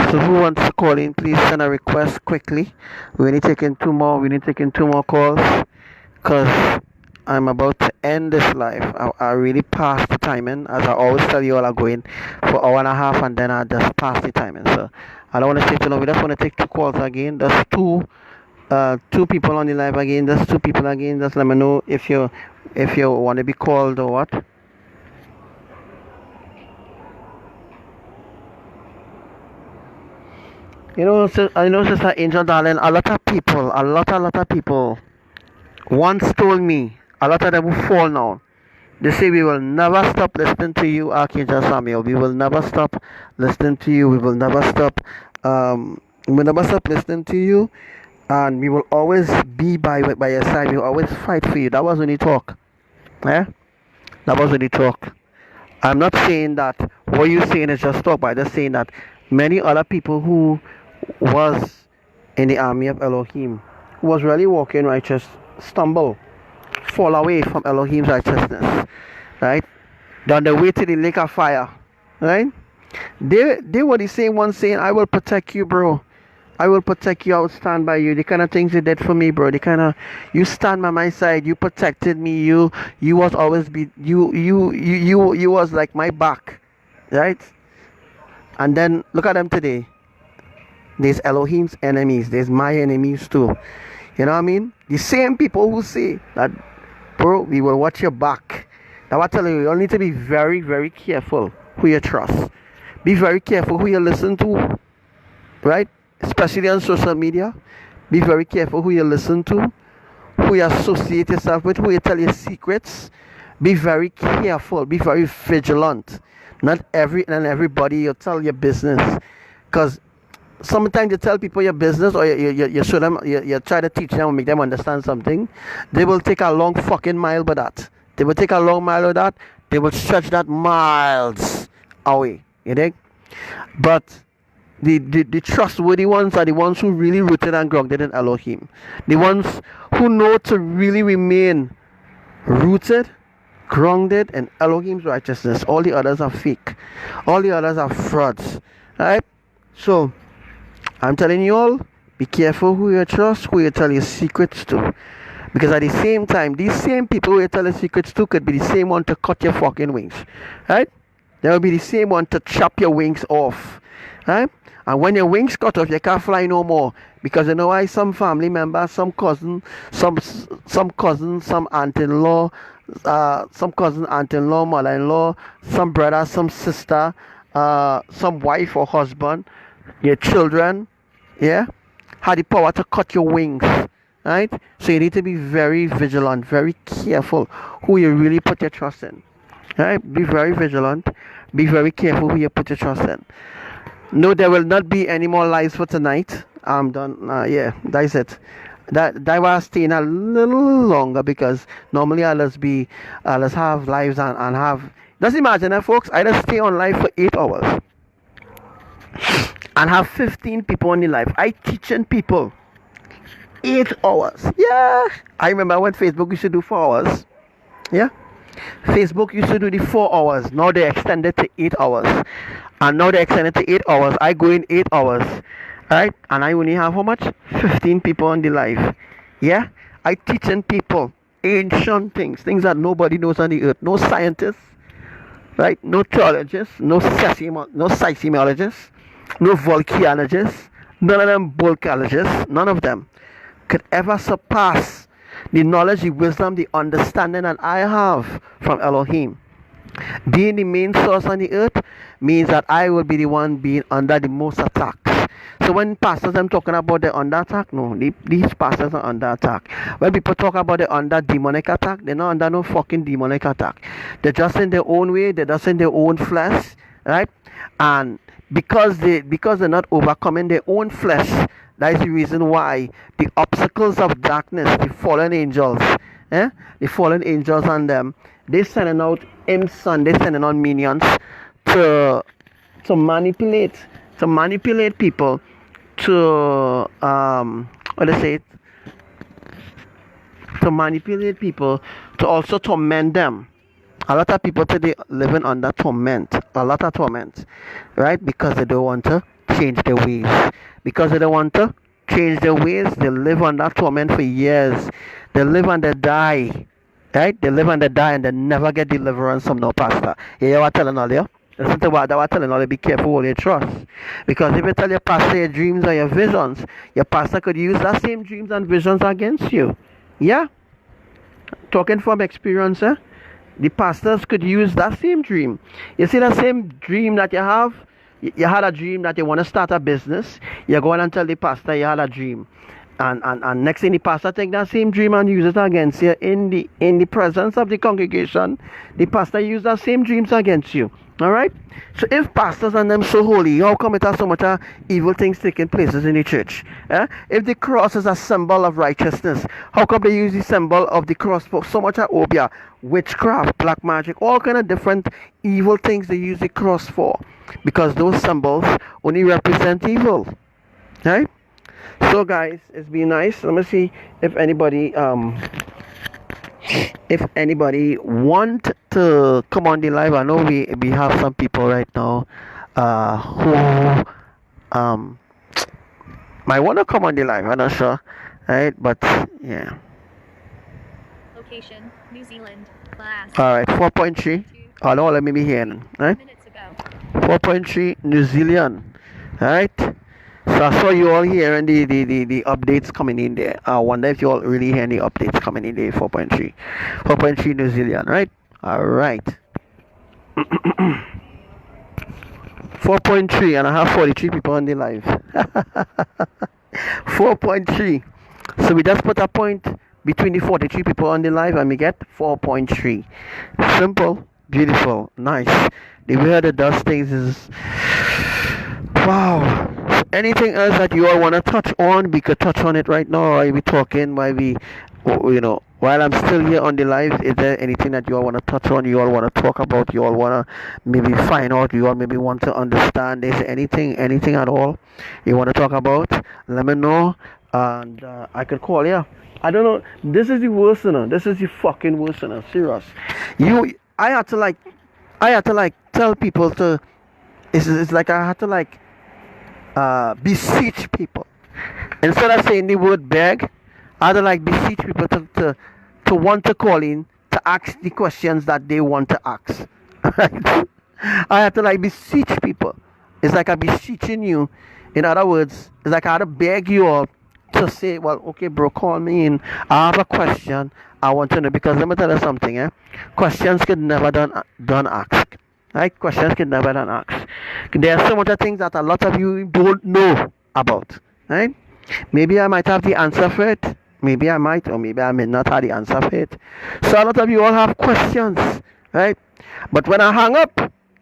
A: So who wants to call in, please send a request quickly. We need taking two more calls, because I'm about to end this live. I really passed the timing, as I always tell you all. I'm going for an hour and a half and then I just pass the timing. So I don't want to stay too long. We just want to take two calls again. There's two people on the live again. There's two people again. Just let me know if you want to be called or what. I know, Sister Angel, darling, a lot of people, a lot of people once told me, a lot of them who fall now. They say we will never stop listening to you, Archangel Samuel. We will never stop listening to you. We will never stop. We will never stop listening to you, and we will always be by your side. We will always fight for you. That was when you talk. Yeah, that was when you talk. I'm not saying that what you're saying is just talk, but I'm just saying that many other people who was in the army of Elohim, who was really walking righteous, stumble, fall away from Elohim's righteousness, right? On the way to the lake of fire, right? They were the same ones saying, I will protect you, bro. I will protect you. I will stand by you. The kind of things you did for me, bro. The kind of you stand by my side. You protected me. You was always be you was like my back, right? And then look at them today. There's Elohim's enemies. There's my enemies too. You know what I mean? The same people who say that, bro, we will watch your back. Now I tell you, you need to be very, very careful who you trust. Be very careful who you listen to, right? Especially on social media. Be very careful who you listen to, who you associate yourself with, who you tell your secrets. Be very careful. Be very vigilant. Not everybody you tell your business, because sometimes you tell people your business, or you show them, you try to teach them or make them understand something, they will take a long fucking mile with that. They will take a long mile with that. They will stretch that miles away. You think? But the trustworthy ones are the ones who really rooted and grounded in Elohim. The ones who know to really remain rooted, grounded in Elohim's righteousness. All the others are fake. All the others are frauds. Right? So I'm telling you all, be careful who you trust, who you tell your secrets to. Because at the same time, these same people who you tell your secrets to could be the same one to cut your fucking wings. Right? They will be the same one to chop your wings off. Right? And when your wings cut off, you can't fly no more. Because you know why? Some family member, some cousin, some aunt-in-law, mother-in-law, some brother, some sister, some wife or husband, your children, yeah, had the power to cut your wings, right? So you need to be very vigilant, very careful who you really put your trust in, right? Be very vigilant, be very careful who you put your trust in. No, there will not be any more lives for tonight. I'm done. Yeah, that's it. That was staying a little longer because normally I'll have lives and have. Just imagine that, folks. I just stay on live for 8 hours and have 15 people on the live. I teaching people 8 hours. Yeah, I remember when Facebook used to do 4 hours. Yeah, Facebook used to do the 4 hours. Now they extended to 8 hours. And now they extended to 8 hours. I go in 8 hours. Right? And I only have how much? 15 people on the live. Yeah? I teaching people ancient things that nobody knows on the earth. No scientists. Right? No theologists. No seismologists. No volcanologists. None of them volcanologists. None of them could ever surpass the knowledge, the wisdom, the understanding that I have from Elohim. Being the main source on the earth means that I will be the one being under the most attacks. So when pastors I'm talking about the under attack, no, these pastors are under attack. When people talk about the under demonic attack, they're not under no fucking demonic attack. They're just in their own way, they're just in their own flesh, right? And because they're not overcoming their own flesh, that is the reason why the obstacles of darkness, the fallen angels, the fallen angels on them, they're sending out imps and they're sending out minions to manipulate people to to manipulate people to also torment them. A lot of people today living under torment, a lot of torment, right? Because they don't want to change their ways. Because they don't want to change their ways, they live under torment for years. They live and they die, right? They live and they die and they never get deliverance from no pastor. You what I'm telling all you? Listen to what I'm telling all you. Be careful who you trust. Because if you tell your pastor your dreams or your visions, your pastor could use that same dreams and visions against you. Yeah? Talking from experience, the pastors could use that same dream. You see that same dream that you have? You had a dream that you want to start a business. You're going and tell the pastor you had a dream. And next thing the pastor take that same dream and use it against you in the presence of the congregation. The pastor use that same dreams against you. Alright? So if pastors and them so holy, how come it has so much evil things taking places in the church? If the cross is a symbol of righteousness, how come they use the symbol of the cross for so much obia, witchcraft, black magic, all kind of different evil things they use the cross for? Because those symbols only represent evil. Right? So guys, it's been nice. Let me see if anybody want to come on the live. I know we have some people right now who might want to come on the live. I'm not sure, right? But yeah.
F: Location, New Zealand. Class.
A: All right, 4.3. Oh no, let me be here. Right?
F: Minutes ago.
A: 4.3 New Zealand. All right. So I saw you all hearing the updates coming in there. I wonder if you all really hear the updates coming in there. 4.3. 4.3 New Zealand, right? All right. 4.3, and I have 43 people on the live. 4.3. So we just put a point between the 43 people on the live and we get 4.3. Simple, beautiful, nice. The way that it does things is wow. Anything else that you all want to touch on, we could touch on it right now. While we talking, while we, while I'm still here on the live, is there anything that you all want to touch on, you all want to talk about, you all want to maybe find out, you all maybe want to understand? Is there anything at all you want to talk about? Let me know, and I could call you. I don't know. This is the worst, This is the fucking worst, Serious. I had to tell people to. It's like I had to beseech people. Instead of saying the word beg, I had to beseech people to want to call in to ask the questions that they want to ask. Right? I had to beseech people. It's like I'm beseeching you. In other words, it's like I had to beg you all to say, well, okay, bro, call me in. I have a question I want to know, because let me tell you something, questions can never done ask. Right? Questions can never done asked. There are so much things that a lot of you don't know about. Right? Maybe I might have the answer for it. Maybe I might, or maybe I may not have the answer for it. So a lot of you all have questions. Right? But when I hang up,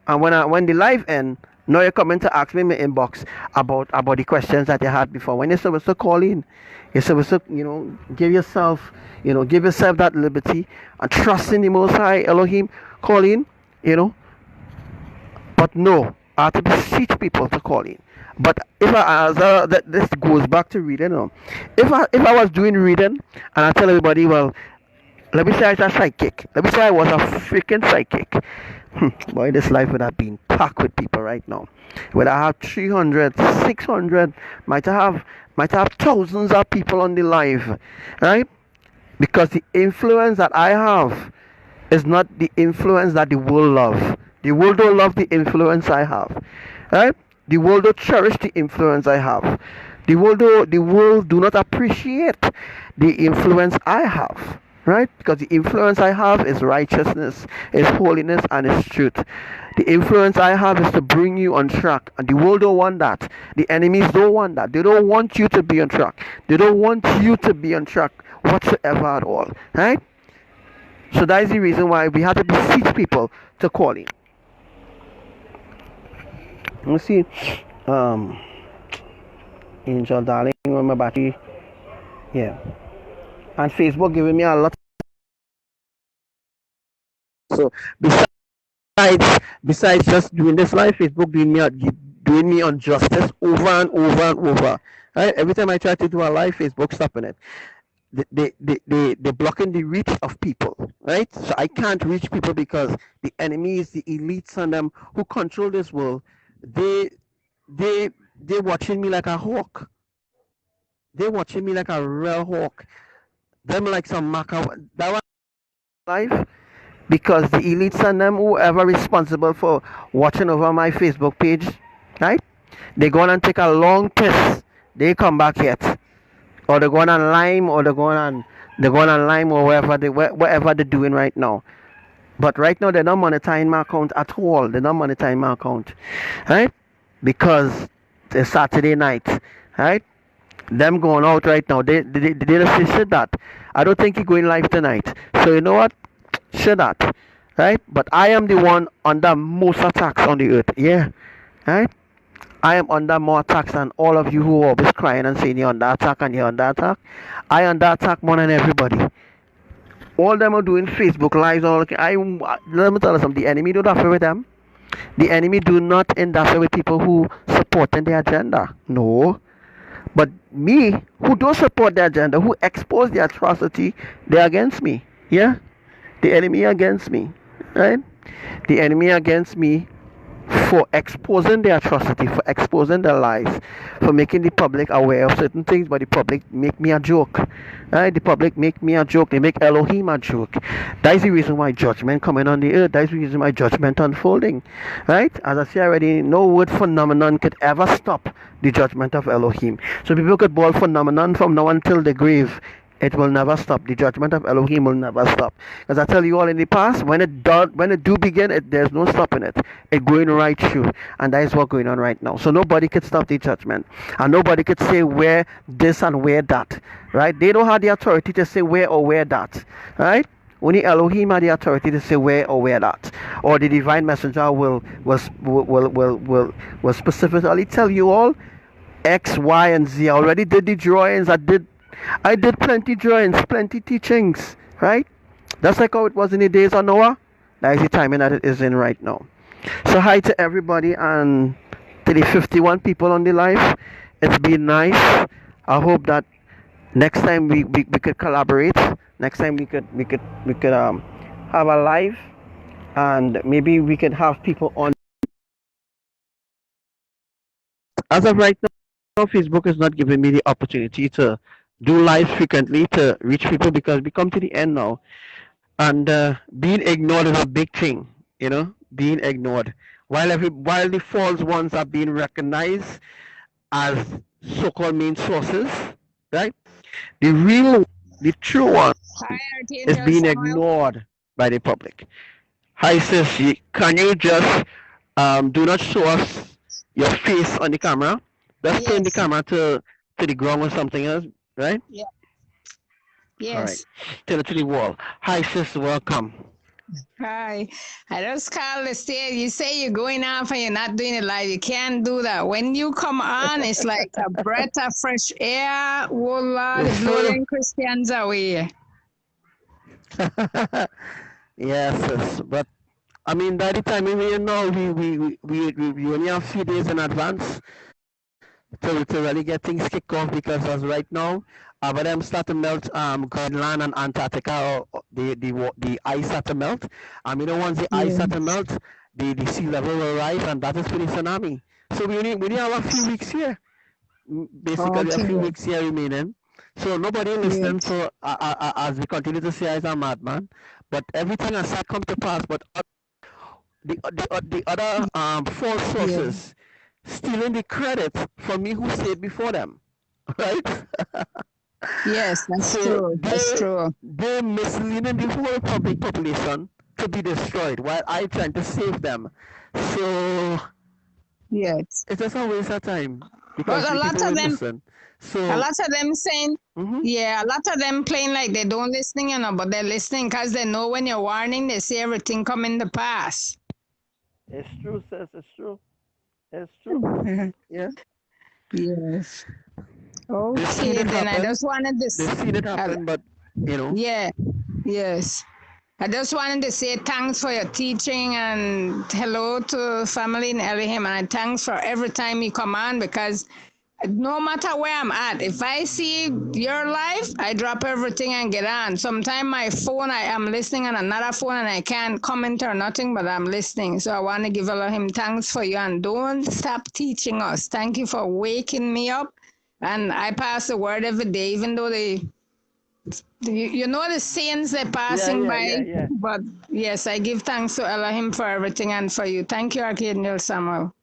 A: and when the live end, now you're coming to ask me in my inbox about the questions that you had before. When you're supposed to call in, you're supposed to, give yourself that liberty and trust in the Most High Elohim. Call in, But no, I have to beseech people to call in. But if this goes back to reading. If I was doing reading and I tell everybody, well, let me say I was a psychic. Let me say I was a freaking psychic. Boy, this life would have been packed with people right now. Would I have 300, 600, might have thousands of people on the live, right? Because the influence that I have is not the influence that the world love. The world don't love the influence I have, right? The world don't cherish the influence I have. The world do not appreciate the influence I have, right? Because the influence I have is righteousness, is holiness, and is truth. The influence I have is to bring you on track, and the world don't want that. The enemies don't want that. They don't want you to be on track. They don't want you to be on track whatsoever at all, right? So that is the reason why we have to beseech people to call in. Let me see. Angel Darling on my battery. Yeah. And Facebook giving me a lot. So besides just doing this live, Facebook doing me injustice over and over and over. Right? Every time I try to do a live, Facebook stopping it. They're blocking the reach of people, right? So I can't reach people because the enemies, the elites and them who control this world, they're watching me like a hawk. They're watching me like a real hawk. Them like some maca. That was life because the elites and them, whoever responsible for watching over my Facebook page, right? They go and take a long piss. They come back yet. Or they're going on Lime, or they're going on Lime, or whatever they're doing right now. But right now they're not monetizing my account at all. They're not monetizing my account, right? because it's Saturday night, right? Them going out right now. They just say shit that. I don't think he going live tonight. So you know what? Shit that, right? But I am the one under most attacks on the earth. Yeah, right? I am under more attacks than all of you who are always crying and saying you're under attack and you're under attack. I under attack more than everybody. All them are doing Facebook lives. Let me tell you something. The enemy don't interfere with them. The enemy do not interfere with people who supporting the agenda. No. But me, who don't support the agenda, who expose the atrocity, they're against me. Yeah? The enemy against me. Right? The enemy against me for exposing the atrocity, for exposing the lies, for making the public aware of certain things, but the public make me a joke. Right? The public make me a joke. They make Elohim a joke. That is the reason why judgment coming on the earth. That is the reason why judgment unfolding. Right? As I say already, no word phenomenon could ever stop the judgment of Elohim. So people could ball phenomenon from now until the grave. It will never stop. The judgment of Elohim will never stop. As I tell you all in the past, when it do begin, there's no stopping it. It's going right through, and that is what's going on right now. So nobody could stop the judgment, and nobody could say where this and where that. Right? They don't have the authority to say where or where that. Right? Only Elohim had the authority to say where or where that, or the divine messenger will specifically tell you all X, Y, and Z. I already did the drawings. I did plenty drawings, plenty teachings, right? That's like how it was in the days of Noah. That is the timing that it is in right now. So hi to everybody and to the 51 people on the live. It's been nice. I hope that next time we could collaborate. Next time we could have a live, and maybe we could have people on. As of right now, Facebook is not giving me the opportunity to do live frequently to reach people because we come to the end now, and being ignored is a big thing. Being ignored while the false ones are being recognized as so-called main sources, right? The true one
C: Hi,
A: is
C: Archangel
A: being
C: Samuel.
A: ignored by the public. Hi sis, can you just do not show us your face on the camera? Let's turn the
C: Yes.
A: camera to the ground or something else, right?
C: Yeah.
A: All right.
C: Yes.
A: Turn it to the wall. Hi sis, welcome.
C: Hi. I just called to say, you say you're going off and you're not doing it live. You can't do that. When you come on, it's like a breath of fresh air. Oh, Lord,
A: Yes,
C: blow
A: sir.
C: them Christians away.
A: Yes, sis. But I mean, by the time we only have a few days in advance to really get things kicked off, because as right now, when them start to melt, Greenland and Antarctica, or the ice start to melt. Once the ice start to melt, the sea level will rise, and that is for the tsunami. So we only have a few weeks here, basically a few
C: Okay.
A: weeks here remaining. So nobody listening. So as we continue to say, as a madman, but everything has said come to pass. But the other false sources stealing the credit from me who stayed before them, right?
C: Yes, that's
A: So
C: true. That's true.
A: they're misleading the whole public population to be destroyed while I trying to save them. So
C: Yes.
A: it's just a waste of time because
C: But a
A: the
C: lot
A: people
C: of
A: will
C: them,
A: listen.
C: a
A: So
C: lot of them saying, yeah, a lot of them playing like they don't listening, but they're listening because they know when you're warning, they see everything coming to pass.
A: it's true, sis. It's true. It's true. Yeah.
C: Yes.
A: They've seen
C: Okay,
A: it
C: then I
A: happen.
C: just wanted to,
A: They've seen it happen, but
C: yeah, yes. I just wanted to say thanks for your teaching and hello to family in Elohim, and thanks for every time you come on, because no matter where I'm at, if I see your life, I drop everything and get on. Sometimes my phone, I am listening on another phone and I can't comment or nothing, but I'm listening. So I want to give Elohim thanks for you, and don't stop teaching us. Thank you for waking me up. And I pass the word every day, even though the saints they're passing by. But yes, I give thanks to Elohim for everything and for you. Thank you, Archangel Samuel.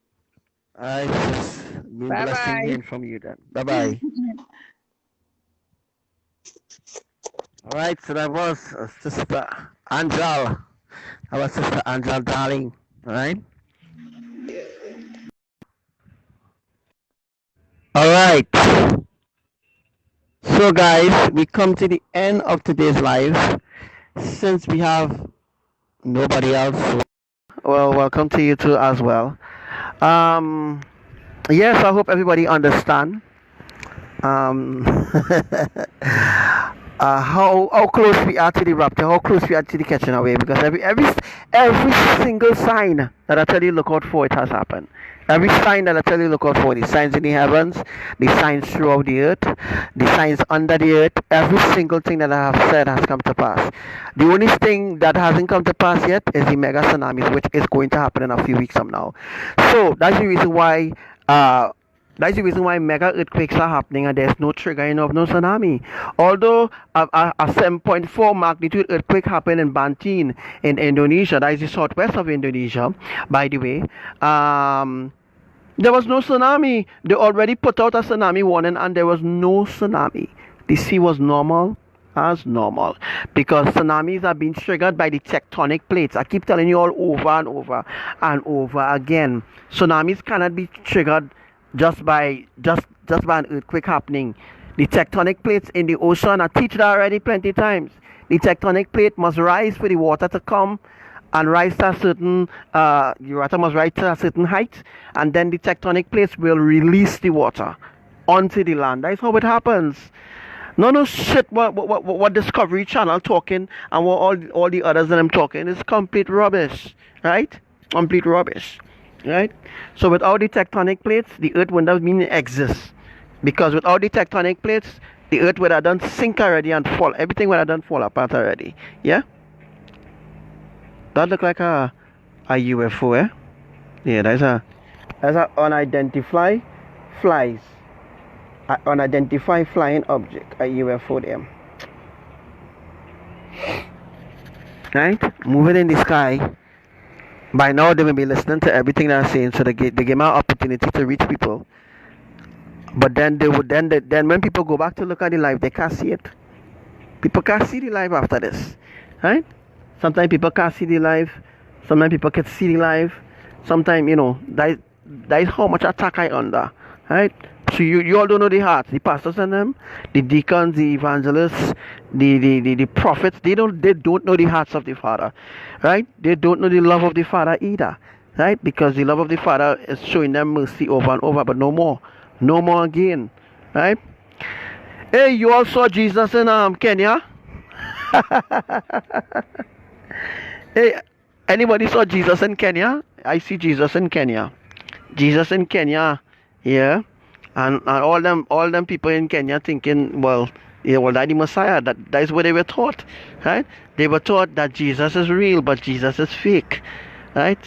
A: I just mean
C: Bye
A: blessing
C: bye.
A: hearing from you then. Bye bye. All right, so that was Sister Angel. That was Sister Angel, darling. All right. All right. So, guys, we come to the end of today's live. Since we have nobody else, well, welcome to you too as well. Um, yes, I hope everybody understand. Um, how close we are to the rapture, how close we are to the catching away. Because every single sign that I tell you look out for, it has happened. Every sign that I tell you look out for, the signs in the heavens, the signs throughout the earth, the signs under the earth, every single thing that I have said has come to pass. The only thing that hasn't come to pass yet is the mega tsunamis, which is going to happen in a few weeks from now. So that's the reason why mega earthquakes are happening and there's no triggering of no tsunami. Although a 7.4 magnitude earthquake happened in Banten in Indonesia, that is the southwest of Indonesia, by the way, there was no tsunami. They already put out a tsunami warning and there was no tsunami. The sea was normal as normal because tsunamis are being triggered by the tectonic plates. I keep telling you all over and over and over again. Tsunamis cannot be triggered just by an earthquake happening. The tectonic plates in the ocean, I teach that already plenty times. The tectonic plate must rise for the water to come and rise to a certain the water must rise to a certain height, and then the tectonic plates will release the water onto the land. That's how it happens. No shit what Discovery Channel talking and what all the others that I'm talking is complete rubbish, right? Complete rubbish. Right? So without the tectonic plates, the earth wouldn't have been exist. Because without the tectonic plates, the earth would have done sink already and fall. Everything would have done fall apart already. Yeah? That look like a UFO, eh? Yeah, that's a unidentified flies. Unidentified flying object, a UFO there. Right? Moving in the sky. By now they will be listening to everything that I'm saying, so they give me an opportunity to reach people. But then then when people go back to look at the live, they can't see it. People can't see the live after this, right? Sometimes people can't see the live. Sometimes people can see the live. Sometimes that is how much attack I under, right? So you all don't know the heart, the pastors and them, the deacons, the evangelists, the prophets. They don't know the hearts of the Father, right? They don't know the love of the Father either, right? Because the love of the Father is showing them mercy over and over, but no more again, right? Hey, you all saw Jesus in Kenya? Hey, anybody saw Jesus in Kenya? I see Jesus in Kenya. Jesus in Kenya, yeah. And all them people in Kenya thinking, well, that's the Messiah. That is what they were taught, right? They were taught that Jesus is real, but Jesus is fake, right?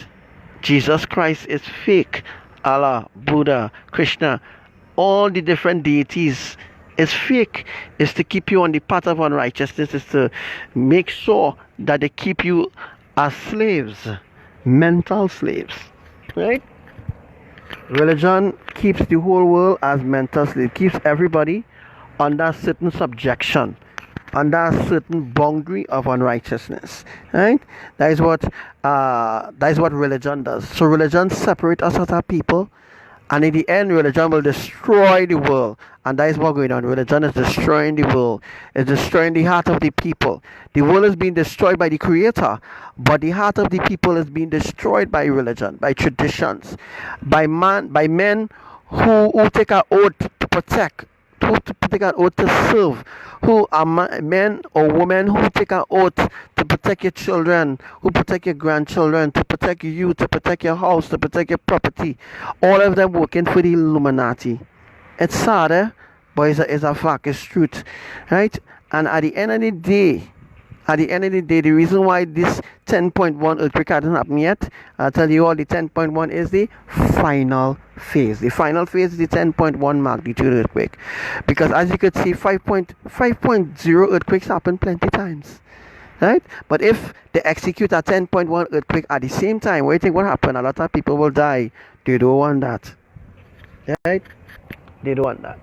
A: Jesus Christ is fake. Allah, Buddha, Krishna, all the different deities is fake. Is to keep you on the path of unrighteousness. Is to make sure that they keep you as slaves, mental slaves, right? Religion keeps the whole world as mental slave, keeps everybody under certain subjection, under a certain boundary of unrighteousness. Right? That is what religion does. So religion separates us as a people, and in the end, religion will destroy the world. And that is what's going on. Religion is destroying the world. It's destroying the heart of the people. The world is being destroyed by the Creator, but the heart of the people is being destroyed by religion, by traditions, by men who take an oath to protect, who take an oath to serve, who are men or women who take an oath to protect your children, who protect your grandchildren, to protect you, to protect your house, to protect your property. All of them working for the Illuminati. It's sad, but it's a fact, it's truth, right? And at the end of the day, the reason why this 10.1 earthquake hasn't happened yet, I'll tell you all, the 10.1 is the final phase. The final phase is the 10.1 magnitude earthquake. Because as you could see, 5.0 earthquakes happen plenty times, right? But if they execute a 10.1 earthquake at the same time, what do you think will happen? A lot of people will die. They don't want that, right? They don't want that.